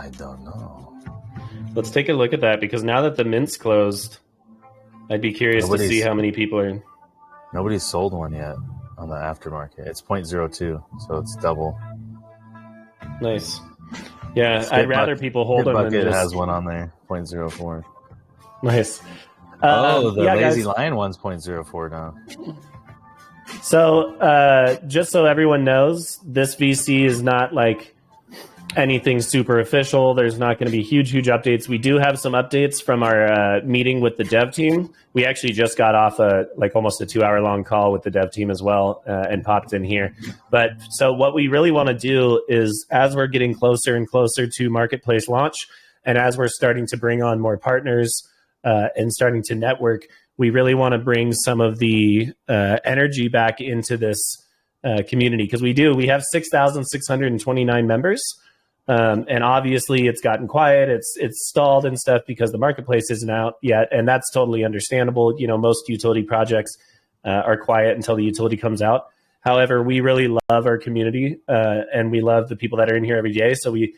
I don't know. Let's take a look at that, because now that the mint's closed, I'd be curious to see how many people are. Nobody's sold one yet on the aftermarket. It's 0.02, so it's double. Nice. Yeah, I'd rather people hold them than just... has one on there, 0.04. Nice. The Lazy Lion one's 0.04 now. So just so everyone knows, this VC is not like anything super official. There's not going to be huge updates. We do have some updates from our meeting with the dev team. We actually just got off almost a 2-hour-long call with the dev team as well, and popped in here. But so what we really want to do is, as we're getting closer and closer to marketplace launch, and as we're starting to bring on more partners and starting to network, we really want to bring some of the energy back into this community, because we have 6,629 members. And obviously it's gotten quiet, it's stalled and stuff because the marketplace isn't out yet. And that's totally understandable. You know, most utility projects are quiet until the utility comes out. However, we really love our community and we love the people that are in here every day. So we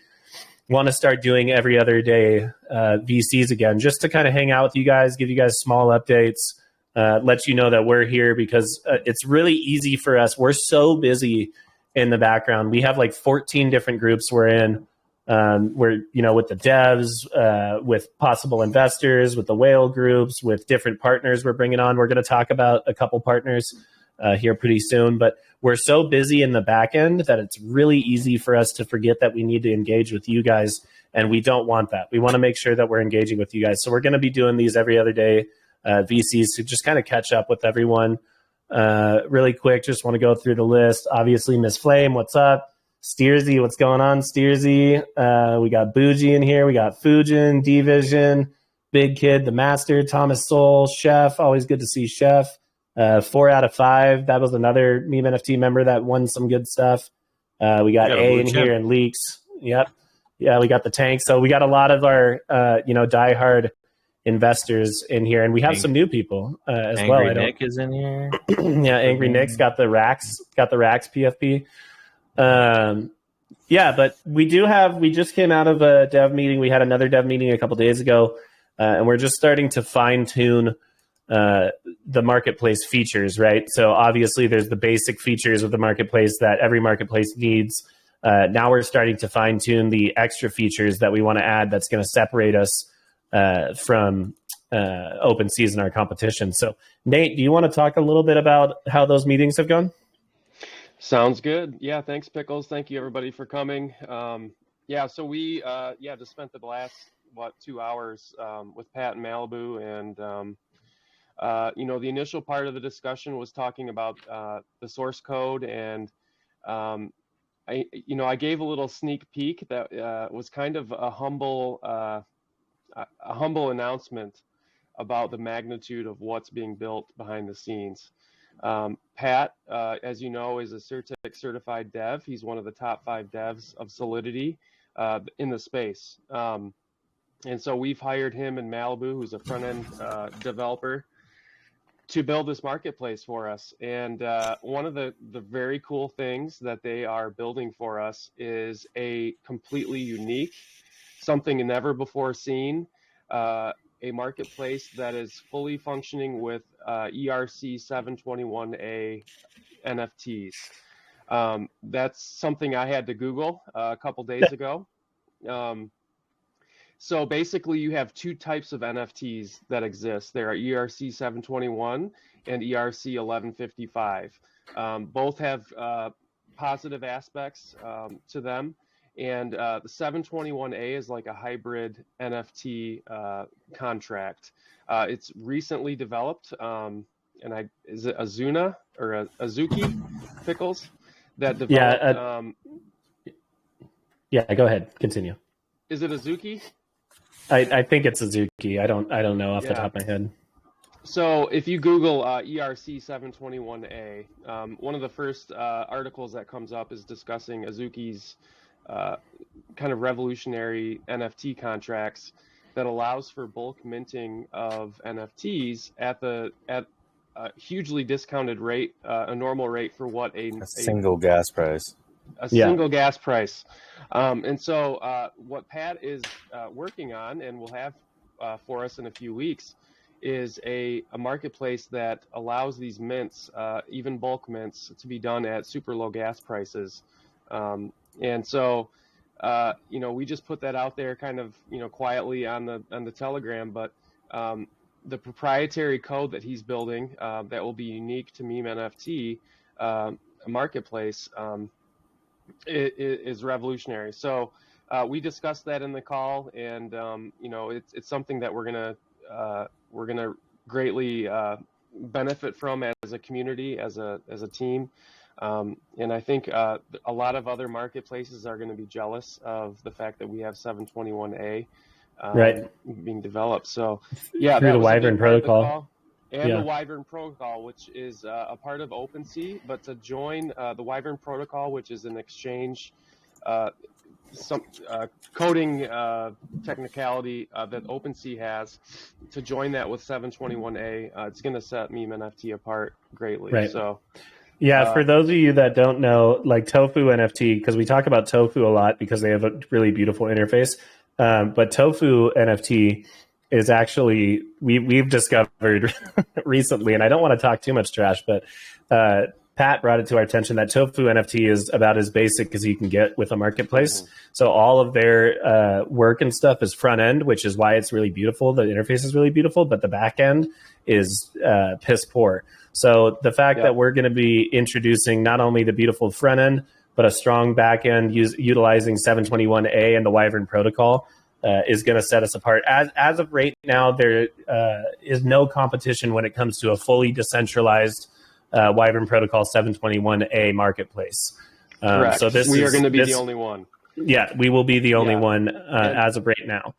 want to start doing every other day VCs again, just to kind of hang out with you guys, give you guys small updates, let you know that we're here, because it's really easy for us. We're so busy in the background. We have like 14 different groups we're in. We're, with the devs, with possible investors, with the whale groups, with different partners we're bringing on. We're going to talk about a couple partners here pretty soon, but we're so busy in the back end that it's really easy for us to forget that we need to engage with you guys. And we don't want that. We want to make sure that we're engaging with you guys. So we're going to be doing these every other day, VCs, to just kind of catch up with everyone. Really quick, just want to go through the list. Obviously, Miss Flame, what's up? Steersy, what's going on, Steersy? We got Bougie in here. We got Fujin, D-Vision, Big Kid, The Master, Thomas Soul, Chef. Always good to see Chef. 4 out of 5. That was another MemeNFT member that won some good stuff. We got A in here and Leaks. Yep. Yeah, we got the tank. So we got a lot of our, diehard investors in here, and we have some new people as well. Angry Nick is in here. Yeah, Angry Nick's got the racks PFP. But we just came out of a dev meeting. We had another dev meeting a couple days ago, and we're just starting to fine tune the marketplace features, right? So obviously there's the basic features of the marketplace that every marketplace needs. Now we're starting to fine tune the extra features that we want to add that's going to separate us from OpenSeas and our competition. So Nate, do you want to talk a little bit about how those meetings have gone? Sounds good. Yeah, thanks, Pickles. Thank you, everybody, for coming. So we just spent the last 2 hours with Pat and Malibu, and the initial part of the discussion was talking about the source code, and I gave a little sneak peek that was kind of a humble announcement about the magnitude of what's being built behind the scenes. Pat, as you know, is a Certic certified dev. He's one of the top 5 devs of Solidity in the space. And so we've hired him and Malibu, who's a front-end developer, to build this marketplace for us. And one of the very cool things that they are building for us is a completely unique, something never before seen, a marketplace that is fully functioning with ERC 721A NFTs. That's something I had to Google a couple days ago. So basically you have 2 types of NFTs that exist. There are ERC 721 and ERC 1155. Both have positive aspects to them. And the 721A is like a hybrid NFT contract. It's recently developed, is it Azuna or Azuki Pickles that developed? Go ahead, continue. Is it Azuki? I think it's Azuki. I don't know off the top of my head. So if you Google ERC 721A, one of the first articles that comes up is discussing Azuki's kind of revolutionary NFT contracts that allows for bulk minting of NFTs at a hugely discounted rate, a normal rate for what a single gas price. a Yeah. single gas price. And so what Pat is working on and will have for us in a few weeks is a marketplace that allows these mints, even bulk mints, to be done at super low gas prices. And so, we just put that out there kind of, quietly on the Telegram, but the proprietary code that he's building that will be unique to MemeNFT marketplace is revolutionary. So we discussed that in the call, and it's something that we're gonna greatly benefit from as a community, as a team. And I think a lot of other marketplaces are going to be jealous of the fact that we have 721A being developed. So yeah, through that the was a Wyvern big part of the protocol. call. And the Wyvern protocol, which is a part of OpenSea, but to join the Wyvern protocol, which is an exchange, some coding technicality that OpenSea has, to join that with 721A, it's going to set MemeNFT apart greatly. Right. So, yeah, for those of you that don't know, like Tofu NFT, because we talk about Tofu a lot because they have a really beautiful interface, but Tofu NFT is actually, we've discovered recently, and I don't want to talk too much trash, but Pat brought it to our attention that Tofu NFT is about as basic as you can get with a marketplace. So all of their work and stuff is front end, which is why it's really beautiful. The interface is really beautiful, but the back end is piss poor. So the fact that we're going to be introducing not only the beautiful front end, but a strong back end utilizing 721A and the Wyvern protocol is going to set us apart. As of right now, there is no competition when it comes to a fully decentralized Wyvern protocol 721A marketplace. correct. So we are going to be the only one. Yeah, we will be the only one as of right now.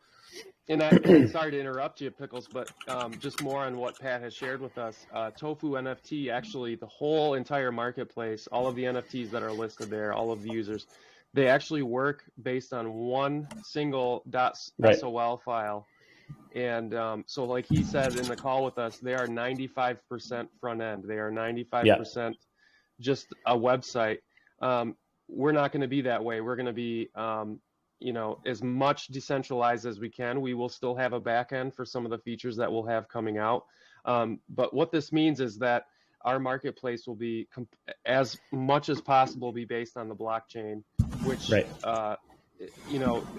And sorry to interrupt you, Pickles, but just more on what Pat has shared with us. Tofu NFT, actually, the whole entire marketplace, all of the NFTs that are listed there, all of the users, they actually work based on one single .sol file. And so like he said in the call with us, they are 95% front end. They are 95% just a website. We're not going to be that way. We're going to be as much decentralized as we can. We will still have a back end for some of the features that we'll have coming out. But what this means is that our marketplace will be, as much as possible, be based on the blockchain, which,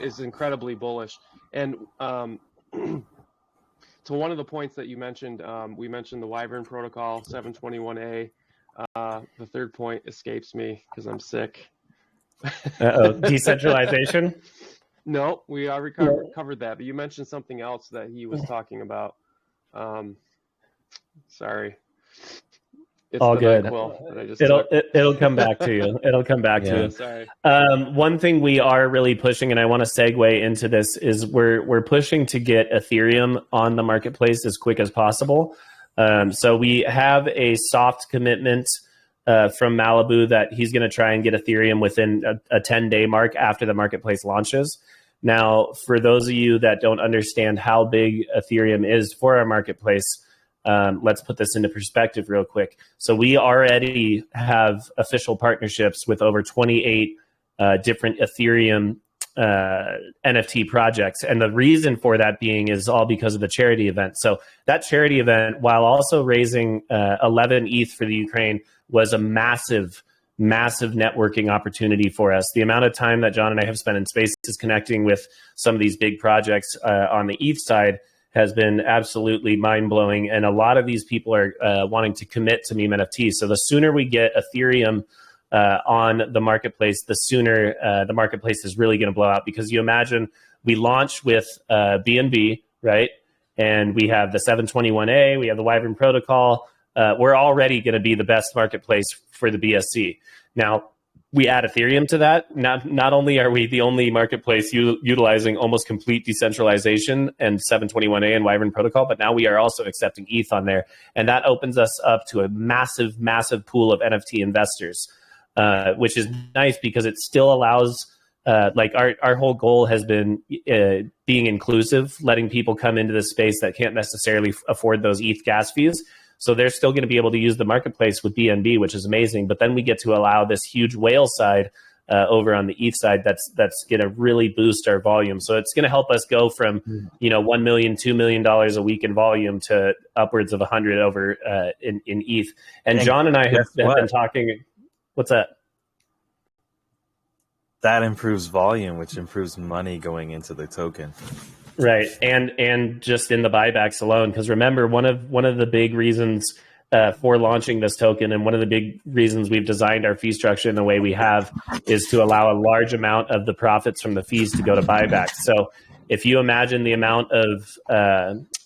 is incredibly bullish. And to one of the points that you mentioned, we mentioned the Wyvern protocol, 721A. The third point escapes me because I'm sick. Decentralization? No, we already covered that, but you mentioned something else that he was talking about. Sorry. It's all good. It'll come back to you. It'll come back to you. Sorry. One thing we are really pushing, and I want to segue into this, is we're pushing to get Ethereum on the marketplace as quick as possible. So we have a soft commitment from Malibu that he's going to try and get Ethereum within a 10-day mark after the marketplace launches. Now, for those of you that don't understand how big Ethereum is for our marketplace, let's put this into perspective real quick. So we already have official partnerships with over 28 different Ethereum NFT projects. And the reason for that being is all because of the charity event. So that charity event, while also raising 11 ETH for the Ukraine, was a massive networking opportunity for us. The amount of time that John and I have spent in spaces connecting with some of these big projects on the ETH side has been absolutely mind-blowing. And a lot of these people are wanting to commit to MemeNFT. So the sooner we get Ethereum on the marketplace, the sooner the marketplace is really going to blow out. Because you imagine we launch with BNB, right? And we have the 721A, we have the Wyvern protocol. We're already going to be the best marketplace for the BSC. Now, we add Ethereum to that. Not only are we the only marketplace utilizing almost complete decentralization and 721A and Wyvern protocol, but now we are also accepting ETH on there. And that opens us up to a massive pool of NFT investors, which is nice because it still allows, our whole goal has been being inclusive, letting people come into the space that can't necessarily afford those ETH gas fees. So they're still going to be able to use the marketplace with BNB, which is amazing. But then we get to allow this huge whale side over on the ETH side, that's going to really boost our volume. So it's going to help us go from, $1 million, $2 million a week in volume to upwards of 100 over in ETH. And John and I have been talking. What's that? That improves volume, which improves money going into the token. Right, and just in the buybacks alone, because remember, one of the big reasons for launching this token, and one of the big reasons we've designed our fee structure in the way we have, is to allow a large amount of the profits from the fees to go to buybacks. So if you imagine the amount of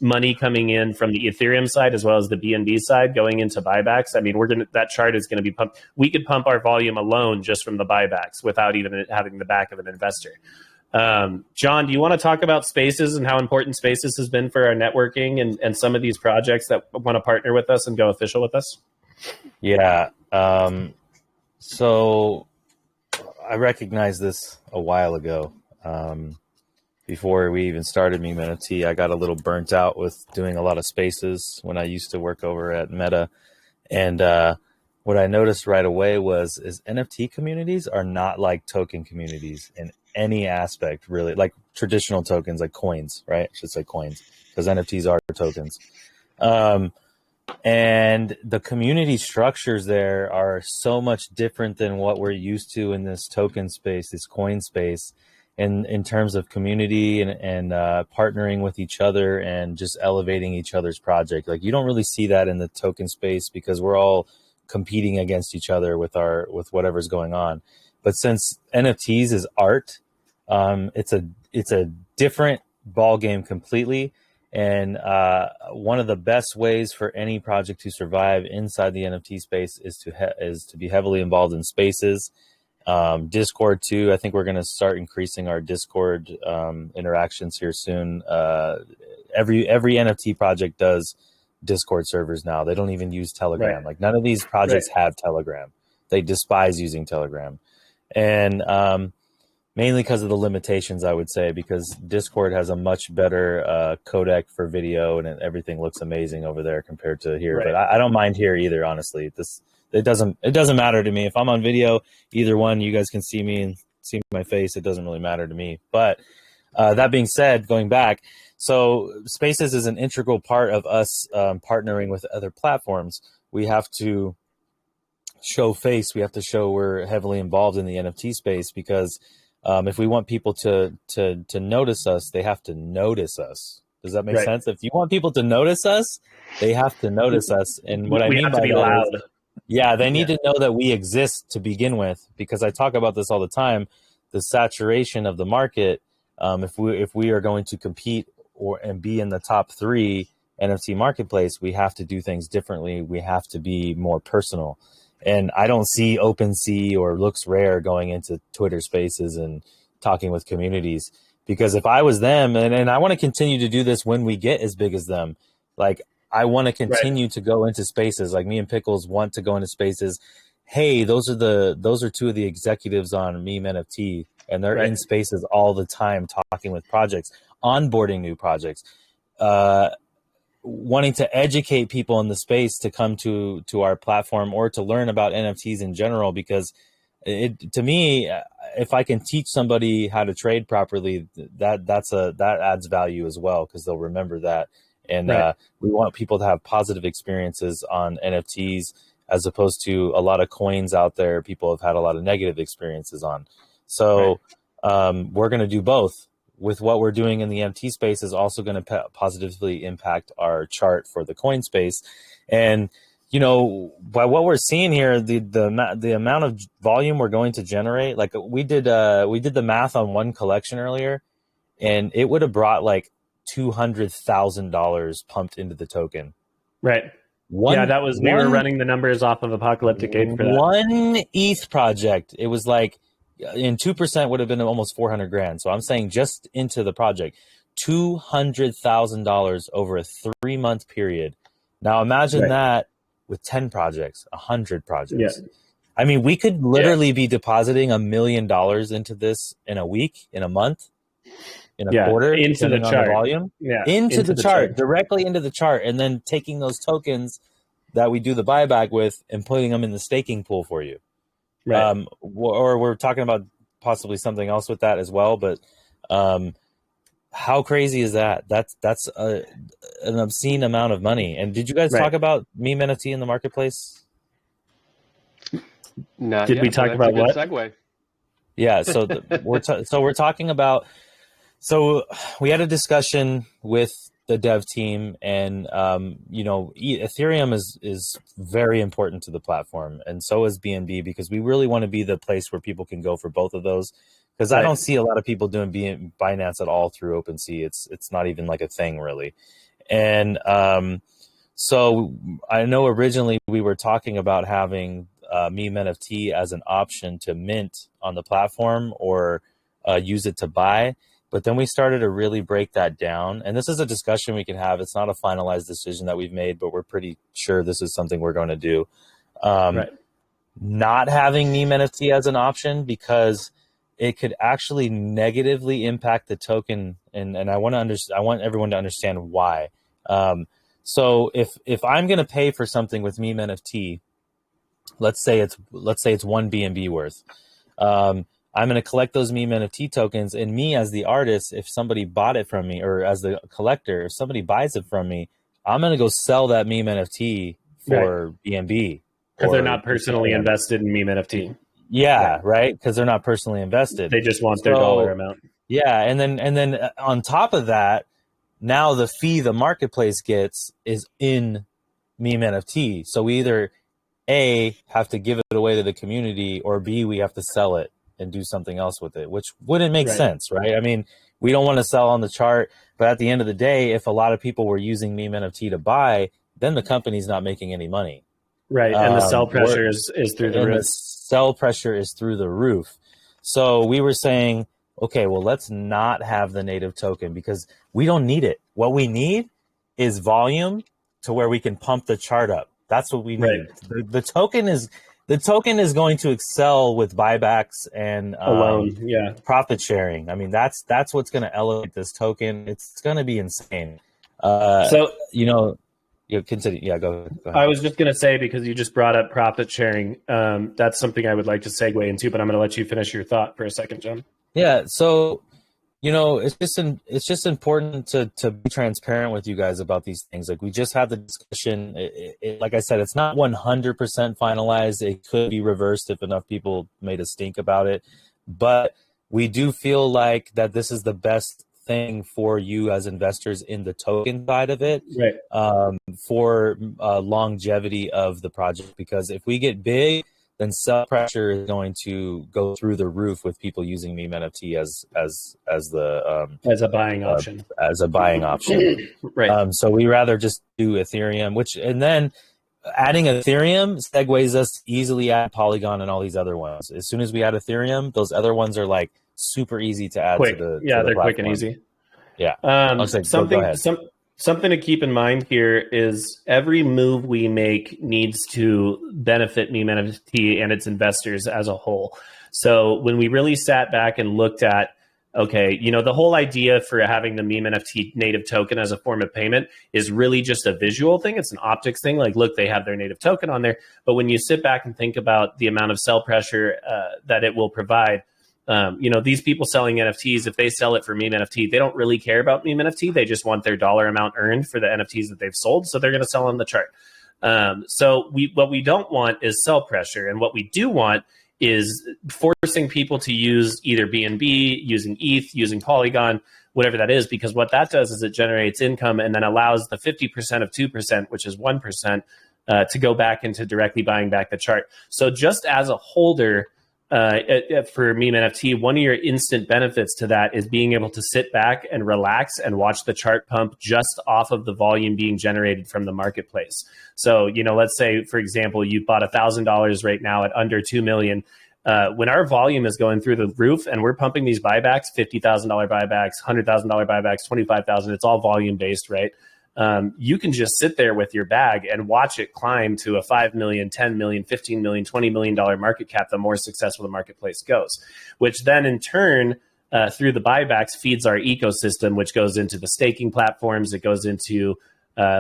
money coming in from the Ethereum side as well as the BNB side going into buybacks, I mean, that chart is going to be pumped. We could pump our volume alone just from the buybacks without even having the back of an investor. John, do you want to talk about Spaces and how important Spaces has been for our networking and some of these projects that want to partner with us and go official with us? Yeah. So I recognized this a while ago. Before we even started MemeNFT, I got a little burnt out with doing a lot of Spaces when I used to work over at Meta. And what I noticed right away is NFT communities are not like token communities in any aspect, really, like traditional tokens, like coins, right? I should say coins, because NFTs are tokens. And the community structures there are so much different than what we're used to in this token space, this coin space, in terms of community and partnering with each other and just elevating each other's project. Like, you don't really see that in the token space because we're all competing against each other with whatever's going on. But since NFTs is art, it's a different ball game completely. And one of the best ways for any project to survive inside the NFT space is to be heavily involved in Spaces. Discord too. I think we're going to start increasing our Discord interactions here soon. Every NFT project does Discord servers now. They don't even use Telegram. Right. Like, none of these projects have Telegram. They despise using Telegram, and mainly because of the limitations, I would say, because Discord has a much better codec for video, and everything looks amazing over there compared to here. Right. But I don't mind here either, honestly. It doesn't matter to me if I'm on video. Either one, you guys can see me and see my face. It doesn't really matter to me. But that being said, going back, so Spaces is an integral part of us partnering with other platforms. We have to show face. We have to show we're heavily involved in the NFT space, because if we want people to notice us, they have to notice us. Does that make sense? If you want people to notice us, they have to notice us. And what I mean by that is, yeah, they need to know that we exist to begin with, because I talk about this all the time. The saturation of the market, if we are going to compete and be in the top 3 NFT marketplace, we have to do things differently. We have to be more personal. And I don't see OpenSea or Looks Rare going into Twitter Spaces and talking with communities, because if I was them, and I want to continue to do this when we get as big as them, like, I want to continue to go into Spaces. Like, me and Pickles want to go into Spaces. Hey, those are 2 of the executives on MemeNFT, and they're in Spaces all the time, talking with projects, onboarding new projects, wanting to educate people in the space to come to our platform or to learn about NFTs in general. Because to me, if I can teach somebody how to trade properly, that adds value as well, because they'll remember that. And we want people to have positive experiences on NFTs, as opposed to a lot of coins out there people have had a lot of negative experiences on. So we're going to do both. With what we're doing in the NFT space is also going to positively impact our chart for the coin space. And, by what we're seeing here, the amount of volume we're going to generate, like we did the math on one collection earlier, and it would have brought like $200,000 pumped into the token. Right. We were running the numbers off of Apocalyptic Ape for that. One ETH project, it was like, in 2% would have been almost 400 grand. So I'm saying just into the project, $200,000 over a 3-month period. Now imagine that with 10 projects, 100 projects. Yeah. I mean, we could literally be depositing $1 million into this in a week, in a month, in a quarter, into the chart. Volume, into the chart, directly into the chart, and then taking those tokens that we do the buyback with and putting them in the staking pool for you. Right. Or we're talking about possibly something else with that as well. But how crazy is that? That's an obscene amount of money. And did you guys Right. talk about MemeNFT in the marketplace? Not Did we yet, but talk that's a about good what? segue. Yeah. So we're talking about. So we had a discussion with the dev team, and Ethereum is very important to the platform, and so is BNB, because we really want to be the place where people can go for both of those. Because I Right. don't see a lot of people doing Binance at all through OpenSea. It's not even like a thing really. And so I know originally we were talking about having MemeNFT as an option to mint on the platform, or use it to buy. But then we started to really break that down. And this is a discussion we can have. It's not a finalized decision that we've made, but we're pretty sure this is something we're going to do. Right. Not having MemeNFT as an option, because it could actually negatively impact the token. And I want everyone to understand why. So if I'm going to pay for something with MemeNFT, let's say it's 1 BNB worth. I'm going to collect those MemeNFT tokens, and me as the artist, if somebody bought it from me, or as the collector, if somebody buys it from me, I'm going to go sell that MemeNFT for BNB. Because they're not personally invested in MemeNFT. Yeah, right? Because they're not personally invested. They just want their dollar amount. Yeah, and then on top of that, now the fee the marketplace gets is in MemeNFT. So we either A, have to give it away to the community, or B, we have to sell it and do something else with it, which wouldn't make sense, right? I mean, we don't want to sell on the chart, but at the end of the day, if a lot of people were using MemeNFT to buy, then the company's not making any money. Right, and the sell pressure is through the roof. And the sell pressure is through the roof. So we were saying, okay, well, let's not have the native token, because we don't need it. What we need is volume to where we can pump the chart up. That's what we need. Right. The token is going to excel with buybacks and profit sharing. I mean, that's what's going to elevate this token. It's going to be insane. Continue. Yeah, go ahead. I was just going to say, because you just brought up profit sharing, that's something I would like to segue into, but I'm going to let you finish your thought for a second, John. Yeah. So, it's just important to be transparent with you guys about these things. Like, we just had the discussion. Like I said, it's not 100% finalized. It could be reversed if enough people made a stink about it. But we do feel like that this is the best thing for you as investors in the token side of it, right? For longevity of the project. Because if we get big, then sell pressure is going to go through the roof with people using MemeNFT as a buying option. Right. So we rather just do Ethereum, and then adding Ethereum segues us easily add Polygon and all these other ones. As soon as we add Ethereum, those other ones are like super easy to add quick. to the they're platform. Quick and easy. Yeah. Something to keep in mind here is every move we make needs to benefit MemeNFT and its investors as a whole. So when we really sat back and looked at, okay, the whole idea for having the MemeNFT native token as a form of payment is really just a visual thing. It's an optics thing. Like, look, they have their native token on there. But when you sit back and think about the amount of sell pressure that it will provide, these people selling NFTs, if they sell it for MemeNFT, they don't really care about MemeNFT. They just want their dollar amount earned for the NFTs that they've sold. So they're going to sell on the chart. So what we don't want is sell pressure. And what we do want is forcing people to use either BNB, using ETH, using Polygon, whatever that is, because what that does is it generates income and then allows the 50% of 2%, which is 1%, to go back into directly buying back the chart. So just as a holder, for MemeNFT, one of your instant benefits to that is being able to sit back and relax and watch the chart pump just off of the volume being generated from the marketplace. So, let's say, for example, you bought $1,000 right now at under 2 million. When our volume is going through the roof and we're pumping these buybacks, $50,000 buybacks, $100,000 buybacks, $25,000, it's all volume based, right? You can just sit there with your bag and watch it climb to a 5 million, 10 million, 15 million, $20 million market cap the more successful the marketplace goes, which then in turn, through the buybacks, feeds our ecosystem, which goes into the staking platforms. It goes into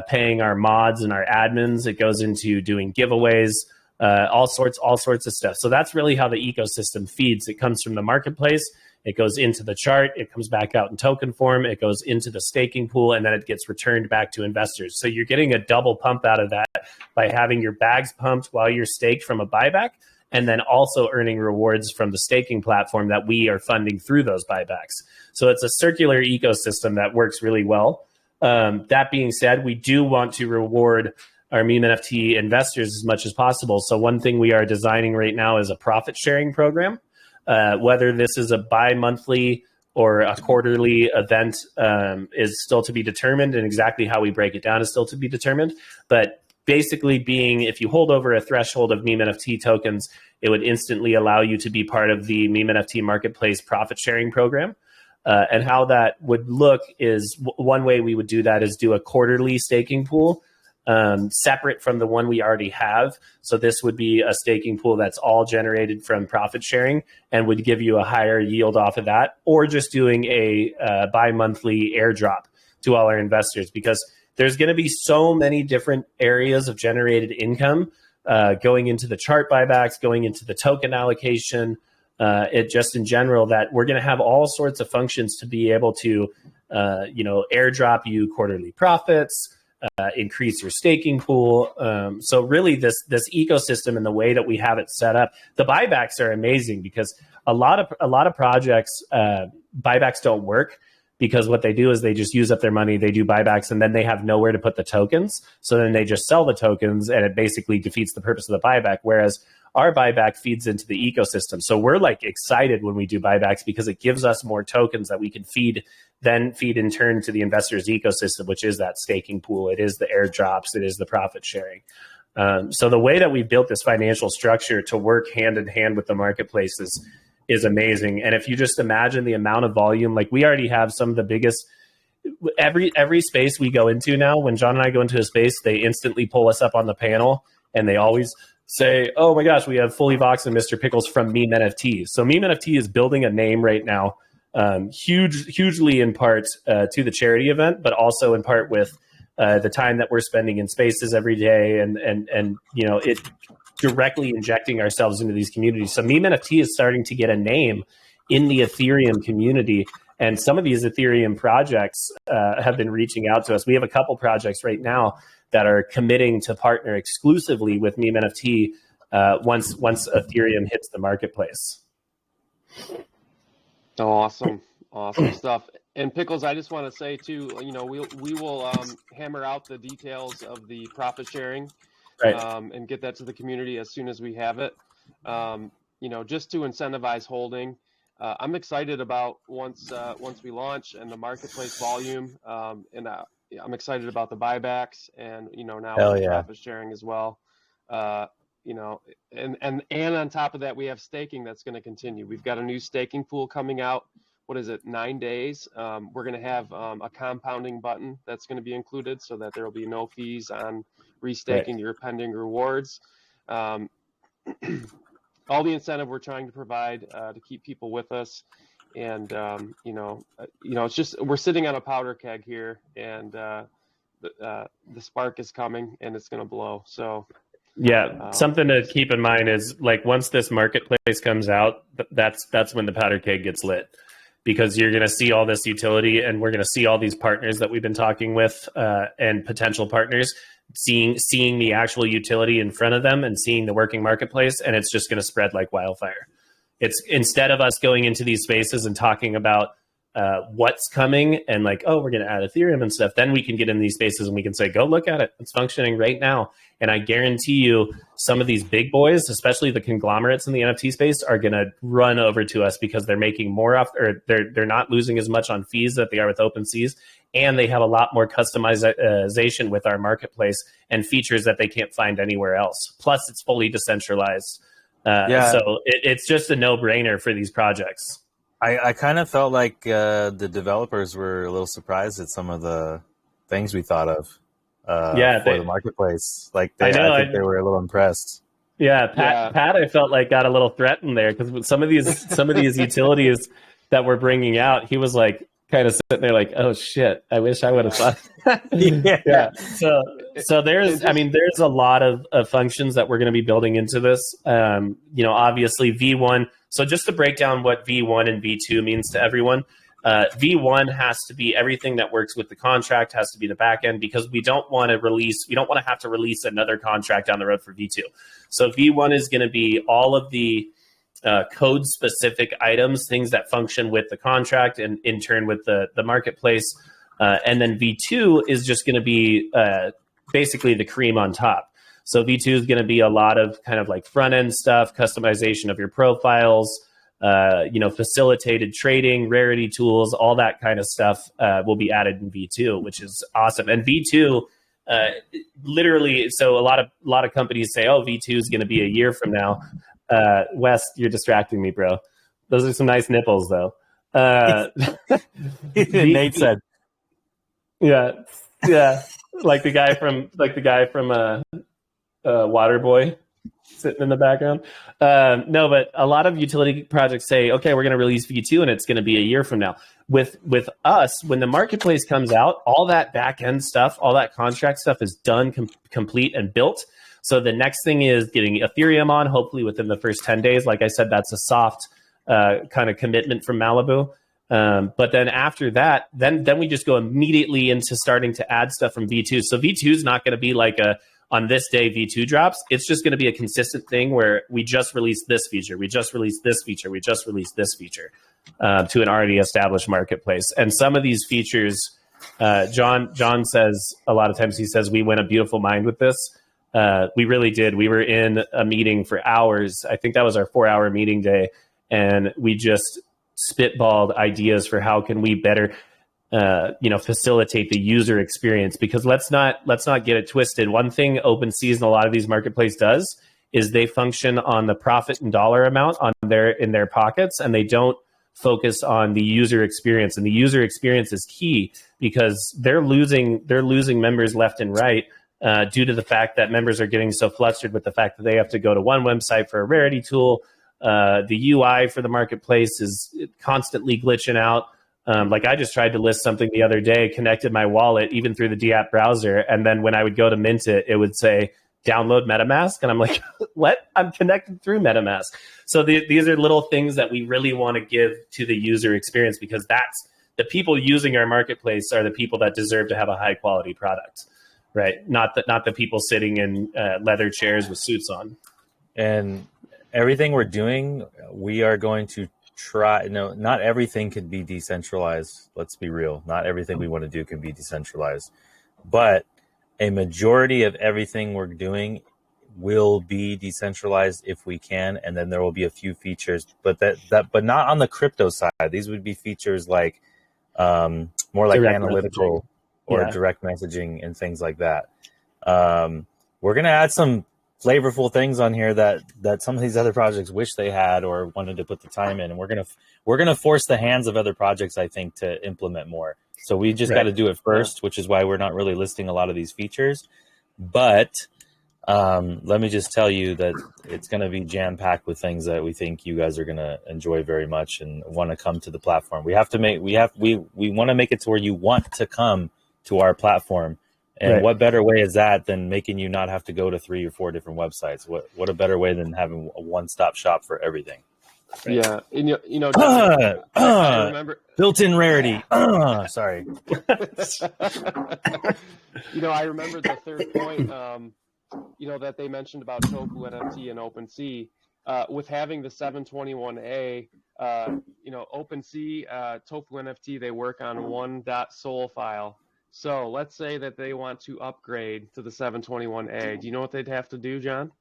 paying our mods and our admins. It goes into doing giveaways. all sorts of stuff. So that's really how the ecosystem feeds. It comes from the marketplace, it goes into the chart, it comes back out in token form, it goes into the staking pool, and then it gets returned back to investors. So you're getting a double pump out of that by having your bags pumped while you're staked from a buyback, and then also earning rewards from the staking platform that we are funding through those buybacks. So it's a circular ecosystem that works really well. That being said, we do want to reward our MemeNFT investors as much as possible. So one thing we are designing right now is a profit sharing program. Whether this is a bi-monthly or a quarterly event is still to be determined, and exactly how we break it down is still to be determined. But basically being, if you hold over a threshold of MemeNFT tokens, it would instantly allow you to be part of the MemeNFT marketplace profit sharing program. And how that would look is, one way we would do that is do a quarterly staking pool, separate from the one we already have. So this would be a staking pool that's all generated from profit sharing and would give you a higher yield off of that, or just doing a bi-monthly airdrop to all our investors, because there's going to be so many different areas of generated income going into the chart buybacks, going into the token allocation, it just in general, that we're going to have all sorts of functions to be able to, airdrop you quarterly profits, increase your staking pool. So really this ecosystem and the way that we have it set up, the buybacks are amazing, because a lot of projects, buybacks don't work, because what they do is they just use up their money, they do buybacks, and then they have nowhere to put the tokens. So then they just sell the tokens, and it basically defeats the purpose of the buyback. Whereas our buyback feeds into the ecosystem. So we're like excited when we do buybacks, because it gives us more tokens that we can feed in turn to the investors' ecosystem, which is that staking pool. It is the airdrops. It is the profit sharing. So the way that we've built this financial structure to work hand in hand with the marketplace is amazing. And if you just imagine the amount of volume, like we already have some of the biggest, every space we go into now, when John and I go into a space, they instantly pull us up on the panel, and they always say, oh my gosh, we have Fully Vox and Mr. Pickles from MemeNFT. So MemeNFT is building a name right now, hugely in part to the charity event, but also in part with the time that we're spending in spaces every day, and it directly injecting ourselves into these communities. So MemeNFT is starting to get a name in the Ethereum community, and some of these Ethereum projects have been reaching out to us. We have a couple projects right now that are committing to partner exclusively with MemeNFT once Ethereum hits the marketplace. Awesome stuff. And Pickles, I just want to say too, we will hammer out the details of the profit sharing, right, and get that to the community as soon as we have it. Just to incentivize holding. I'm excited about once we launch and the marketplace volume, and I'm excited about the buybacks, and now the profit sharing as well. And on top of that, we have staking that's going to continue. We've got a new staking pool coming out. What is it? 9 days. We're going to have a compounding button that's going to be included, so that there will be no fees on restaking your pending rewards. All the incentive we're trying to provide to keep people with us. And, it's just, we're sitting on a powder keg here, and the spark is coming, and it's going to blow. So yeah, something to keep in mind is, like, once this marketplace comes out, that's when the powder keg gets lit, because you're going to see all this utility, and we're going to see all these partners that we've been talking with, and potential partners seeing the actual utility in front of them and seeing the working marketplace, and it's just going to spread like wildfire. It's, instead of us going into these spaces and talking about what's coming and like, oh, we're going to add Ethereum and stuff, then we can get in these spaces and we can say, go look at it. It's functioning right now. And I guarantee you some of these big boys, especially the conglomerates in the NFT space, are going to run over to us, because they're making more off, or they're not losing as much on fees that they are with OpenSeas. And they have a lot more customization with our marketplace and features that they can't find anywhere else. Plus, it's fully decentralized. So it's just a no-brainer for these projects. I kind of felt like the developers were a little surprised at some of the things we thought of for the marketplace. Like, I think they were a little impressed. Yeah, Pat, I felt like got a little threatened there, because some of these utilities that we're bringing out, he was like, kind of sitting there like, oh shit, I wish I would have thought. Yeah. Yeah. So there's, I mean, there's a lot of functions that we're going to be building into this. Obviously V1. So just to break down what V1 and V2 means to everyone, V1 has to be everything that works with the contract, has to be the back end, because we don't want to have to release another contract down the road for V2. So V1 is going to be all of the code specific items, things that function with the contract and in turn with the marketplace. And then V2 is just going to be basically the cream on top. So V2 is going to be a lot of kind of like front end stuff, customization of your profiles, facilitated trading, rarity tools, all that kind of stuff will be added in V2, which is awesome. And V2, literally, so a lot of companies say, oh, V2 is going to be a year from now. Wes, you're distracting me, bro. Those are some nice nipples, though. Nate said, yeah, like the guy from Waterboy sitting in the background. No, but a lot of utility projects say, okay, we're going to release V2 and it's going to be a year from now. With us, when the marketplace comes out, all that back end stuff, all that contract stuff is done, complete and built. So the next thing is getting Ethereum on, hopefully within the first 10 days. Like I said, that's a soft kind of commitment from Malibu. But then after that, then we just go immediately into starting to add stuff from V2. So V2 is not going to be like on this day V2 drops. It's just going to be a consistent thing where we just released this feature, we just released this feature, we just released this feature to an already established marketplace. And some of these features, John says a lot of times, he says we went a beautiful mind with this. We really did. We were in a meeting for hours. I think that was our 4-hour meeting day. And we just spitballed ideas for how can we better, facilitate the user experience. Because let's not get it twisted. One thing OpenSea and a lot of these marketplaces does is they function on the profit and dollar amount in their pockets, and they don't focus on the user experience. And the user experience is key because they're losing members left and right. Due to the fact that members are getting so flustered with the fact that they have to go to one website for a rarity tool. The UI for the marketplace is constantly glitching out. Like I just tried to list something the other day, connected my wallet even through the DApp browser. And then when I would go to mint it, it would say, download MetaMask. And I'm like, what? I'm connected through MetaMask. So these are little things that we really want to give to the user experience, because that's the people using our marketplace are the people that deserve to have a high quality product. Right, not the people sitting in leather chairs with suits on. And everything we're doing, we are going to try. No, not everything can be decentralized. Let's be real. Not everything we want to do can be decentralized. But a majority of everything we're doing will be decentralized if we can. And then there will be a few features, but but not on the crypto side. These would be features like more like Direct analytical. messaging. Or Yeah. direct messaging and things like that. We're going to add some flavorful things on here that some of these other projects wish they had or wanted to put the time in. And we're going to force the hands of other projects, I think, to implement more. So we just got to do it first, which is why we're not really listing a lot of these features. But let me just tell you that it's going to be jam-packed with things that we think you guys are going to enjoy very much and want to come to the platform. We want to make it to where you want to come to our platform. And what better way is that than making you not have to go to 3 or 4 different websites? What a better way than having a one-stop shop for everything? Right? Yeah, and I remember built-in rarity. Sorry. I remember the third point. That they mentioned about Tofu NFT and OpenSea, with having the 721A. OpenSea, Tofu NFT, they work on one.sol file. So let's say that they want to upgrade to the 721A. Do you know what they'd have to do, John?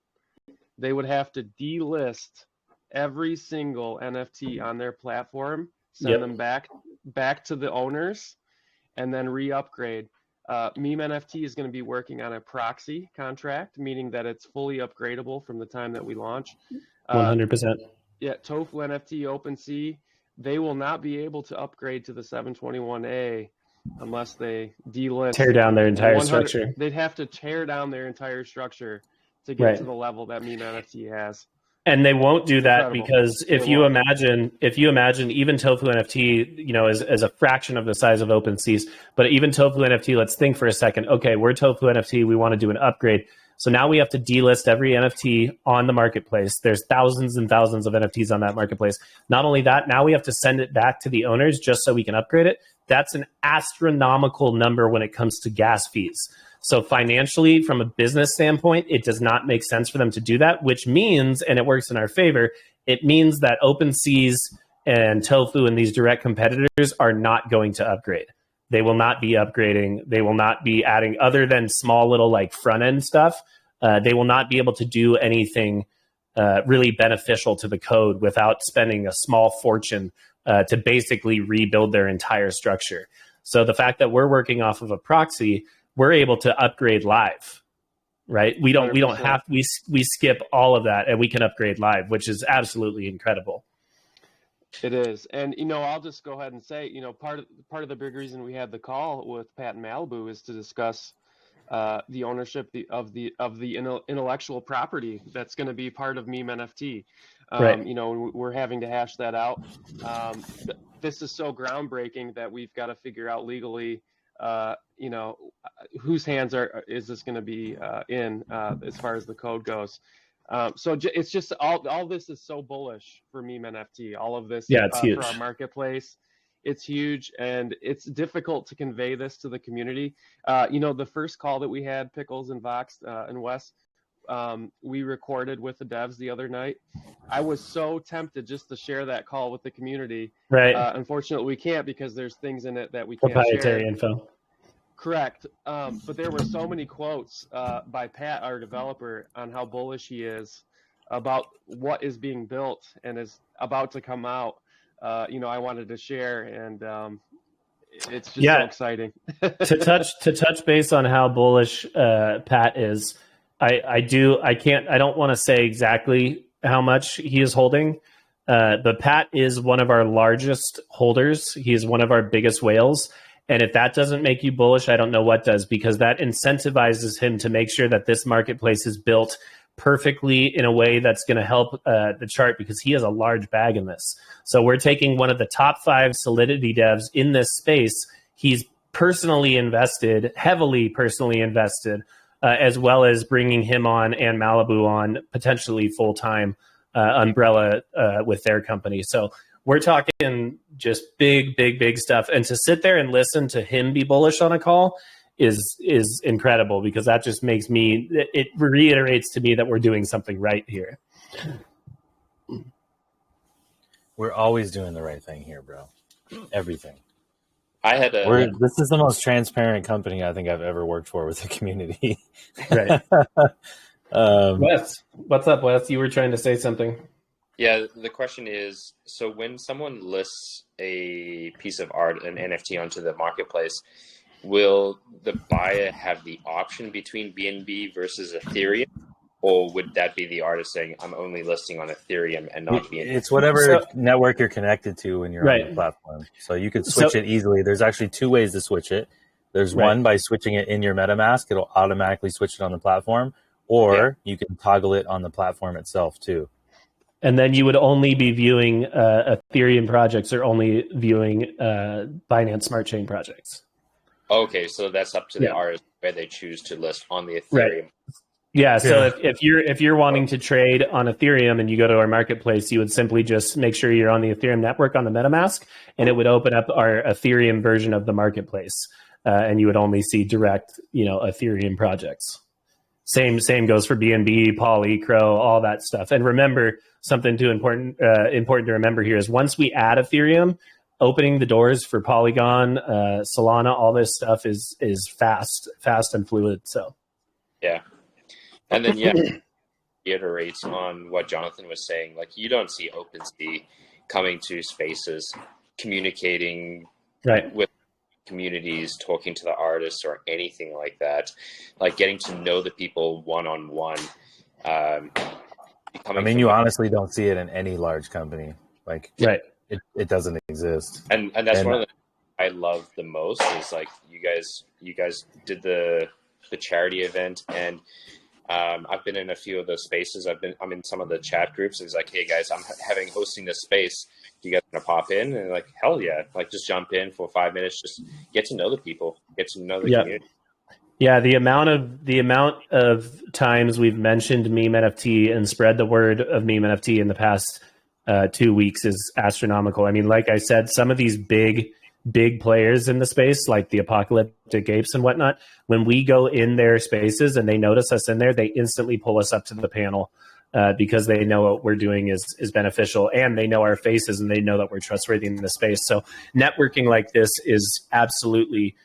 They would have to delist every single NFT on their platform, send them back to the owners, and then re-upgrade. MemeNFT is going to be working on a proxy contract, meaning that it's fully upgradable from the time that we launch. 100%. Yeah, Tofu NFT, OpenSea, they will not be able to upgrade to the 721A unless they delist. Tear down their entire structure. They'd have to tear down their entire structure to get to the level that MemeNFT has. And they won't do that Incredible. because if you imagine even Tofu NFT, you know, as a fraction of the size of OpenSea's, but even Tofu NFT, let's think for a second. Okay, we're Tofu NFT. We want to do an upgrade. So now we have to delist every NFT on the marketplace. There's thousands and thousands of NFTs on that marketplace. Not only that, now we have to send it back to the owners just so we can upgrade it. That's an astronomical number when it comes to gas fees. So financially, from a business standpoint, it does not make sense for them to do that, which means, and it works in our favor, it means that OpenSea's and Tofu and these direct competitors are not going to upgrade. They will not be upgrading. They will not be adding, other than small little like front end stuff. They will not be able to do anything really beneficial to the code without spending a small fortune to basically rebuild their entire structure. So the fact that we're working off of a proxy, we're able to upgrade live, right? We don't have, we skip all of that and we can upgrade live, which is absolutely incredible. It is. And, you know, I'll just go ahead and say, you know, part of the big reason we had the call with Pat and Malibu is to discuss the ownership of the intellectual property that's going to be part of MemeNFT. Right. You know, we're having to hash that out. This is so groundbreaking that we've got to figure out legally, you know, whose hands is this going to be in as far as the code goes. So it's just all this is so bullish for MemeNFT. All of this, yeah, it's huge for our marketplace. It's huge, and it's difficult to convey this to the community. You know, the first call that we had, Pickles and Vox and Wes, we recorded with the devs the other night. I was so tempted just to share that call with the community. Right. Unfortunately, we can't because there's things in it that we can't proprietary share. info. Correct. But there were so many quotes by Pat, our developer, on how bullish he is about what is being built and is about to come out. You know, I wanted to share, and it's just so exciting. to touch base on how bullish Pat is, I don't want to say exactly how much he is holding, but Pat is one of our largest holders. He is one of our biggest whales. And if that doesn't make you bullish, I don't know what does, because that incentivizes him to make sure that this marketplace is built perfectly in a way that's going to help the chart, because he has a large bag in this. So we're taking one of the top 5 Solidity devs in this space. He's personally invested, heavily personally invested, as well as bringing him on and Malibu on potentially full-time umbrella with their company. So we're talking just big stuff. And to sit there and listen to him be bullish on a call is incredible, because that just makes me, it reiterates to me that we're doing something right here. We're always doing the right thing here, bro. Everything. This is the most transparent company I think I've ever worked for with the community. Right. Wes, what's up, Wes? You were trying to say something. Yeah, the question is, so when someone lists a piece of art, an NFT, onto the marketplace, will the buyer have the option between BNB versus Ethereum? Or would that be the artist saying, I'm only listing on Ethereum and not BNB? It's whatever network you're connected to when you're on the platform. So you could switch it easily. There's actually 2 ways to switch it. There's one by switching it in your MetaMask. It'll automatically switch it on the platform. Or you can toggle it on the platform itself too. And then you would only be viewing Ethereum projects, or only viewing Binance Smart Chain projects. Okay, so that's up to the artist where they choose to list on the Ethereum. Right. Yeah, so if you're wanting to trade on Ethereum and you go to our marketplace, you would simply just make sure you're on the Ethereum network on the MetaMask, and it would open up our Ethereum version of the marketplace, and you would only see direct, Ethereum projects. Same goes for BNB, Poly, Crow, all that stuff. And remember, something important to remember here is, once we add Ethereum, opening the doors for Polygon, Solana, all this stuff is fast and fluid. So yeah. And then reiterates on what Jonathan was saying. Like, you don't see OpenSea coming to spaces, communicating with communities, talking to the artists or anything like that. Like, getting to know the people one-on-one. You honestly don't see it in any large company. Like, it doesn't exist. And that's one of the things I love the most is, like, you guys did the charity event, and I've been in a few of those spaces. I'm in some of the chat groups. It's like, hey guys, I'm hosting this space. Do you guys want to pop in? And like, hell yeah! Like, just jump in for 5 minutes. Just get to know the people, get to know the community. Yeah, the amount of times we've mentioned MemeNFT and spread the word of MemeNFT in the past 2 weeks is astronomical. I mean, like I said, some of these big players in the space, like the Apocalyptic Apes and whatnot, when we go in their spaces and they notice us in there, they instantly pull us up to the panel because they know what we're doing is beneficial, and they know our faces and they know that we're trustworthy in the space. So networking like this is absolutely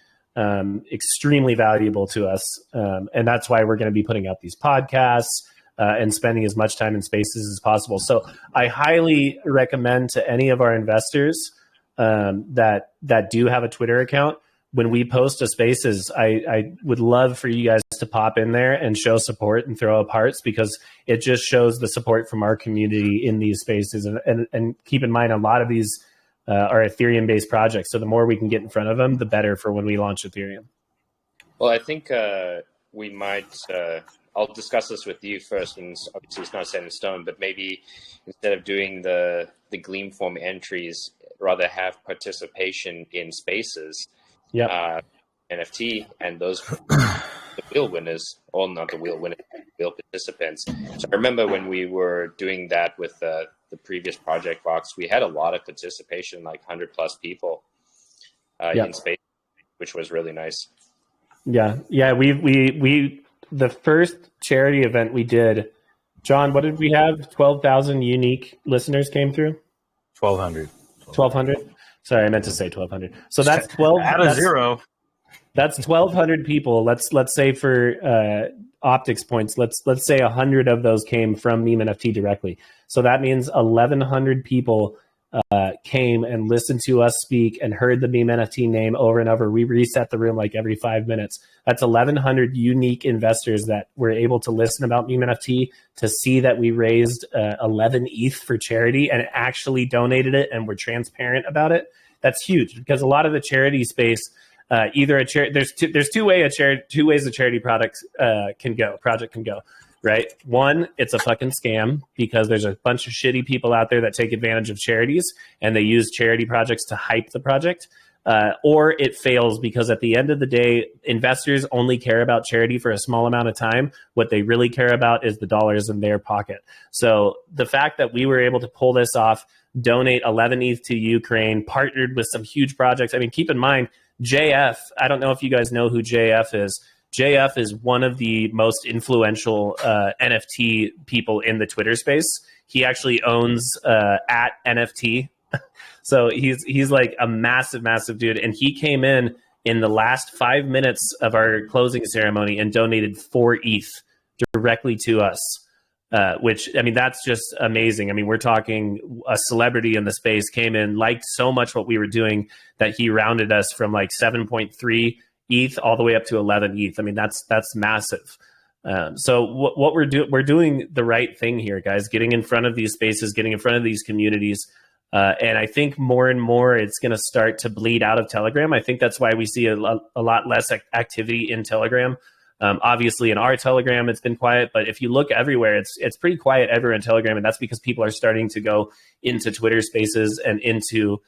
extremely valuable to us. And that's why we're going to be putting out these podcasts and spending as much time in spaces as possible. So I highly recommend to any of our investors that do have a Twitter account, when we post a spaces, I would love for you guys to pop in there and show support and throw up hearts, because it just shows the support from our community in these spaces. And keep in mind, a lot of these are Ethereum-based projects. So the more we can get in front of them, the better for when we launch Ethereum. Well, I think we might, I'll discuss this with you first, and obviously it's not set in stone, but maybe instead of doing the Gleam form entries, rather have participation in spaces, NFT, and those the wheel winners, or not the wheel winners, wheel participants. So I remember when we were doing that with the previous project box, we had a lot of participation, like 100+ people in space, which was really nice. Yeah. We the first charity event we did, John, what did we have? 12,000 unique listeners came through? 1,200. 1,200? Sorry, I meant to say 1,200. So that's 12. Add a zero. That's 1,200 people. Let's say for optics points, let's say 100 of those came from MemeNFT directly. So that means 1,100 people came and listened to us speak and heard the MemeNFT name over and over. We reset the room like every 5 minutes. That's 1,100 unique investors that were able to listen about MemeNFT, to see that we raised 11 ETH for charity and actually donated it, and we're transparent about it. That's huge, because a lot of the charity space, there's two ways a charity project can go. Right? One, it's a fucking scam, because there's a bunch of shitty people out there that take advantage of charities and they use charity projects to hype the project. Or it fails because at the end of the day, investors only care about charity for a small amount of time. What they really care about is the dollars in their pocket. So the fact that we were able to pull this off, donate 11 ETH to Ukraine, partnered with some huge projects. I mean, keep in mind, JF, I don't know if you guys know who JF is. JF is one of the most influential NFT people in the Twitter space. He actually owns at NFT. So he's like a massive dude. And he came in the last 5 minutes of our closing ceremony and donated 4 ETH directly to us, which, I mean, that's just amazing. I mean, we're talking a celebrity in the space came in, liked so much what we were doing that he rounded us from like 7.3 ETH all the way up to 11 ETH. I mean, that's massive. So what we're doing the right thing here, guys, getting in front of these spaces, getting in front of these communities. And I think more and more it's going to start to bleed out of Telegram. I think that's why we see a lot less activity in Telegram. Obviously in our Telegram, it's been quiet, but if you look everywhere, it's pretty quiet everywhere in Telegram. And that's because people are starting to go into Twitter spaces and into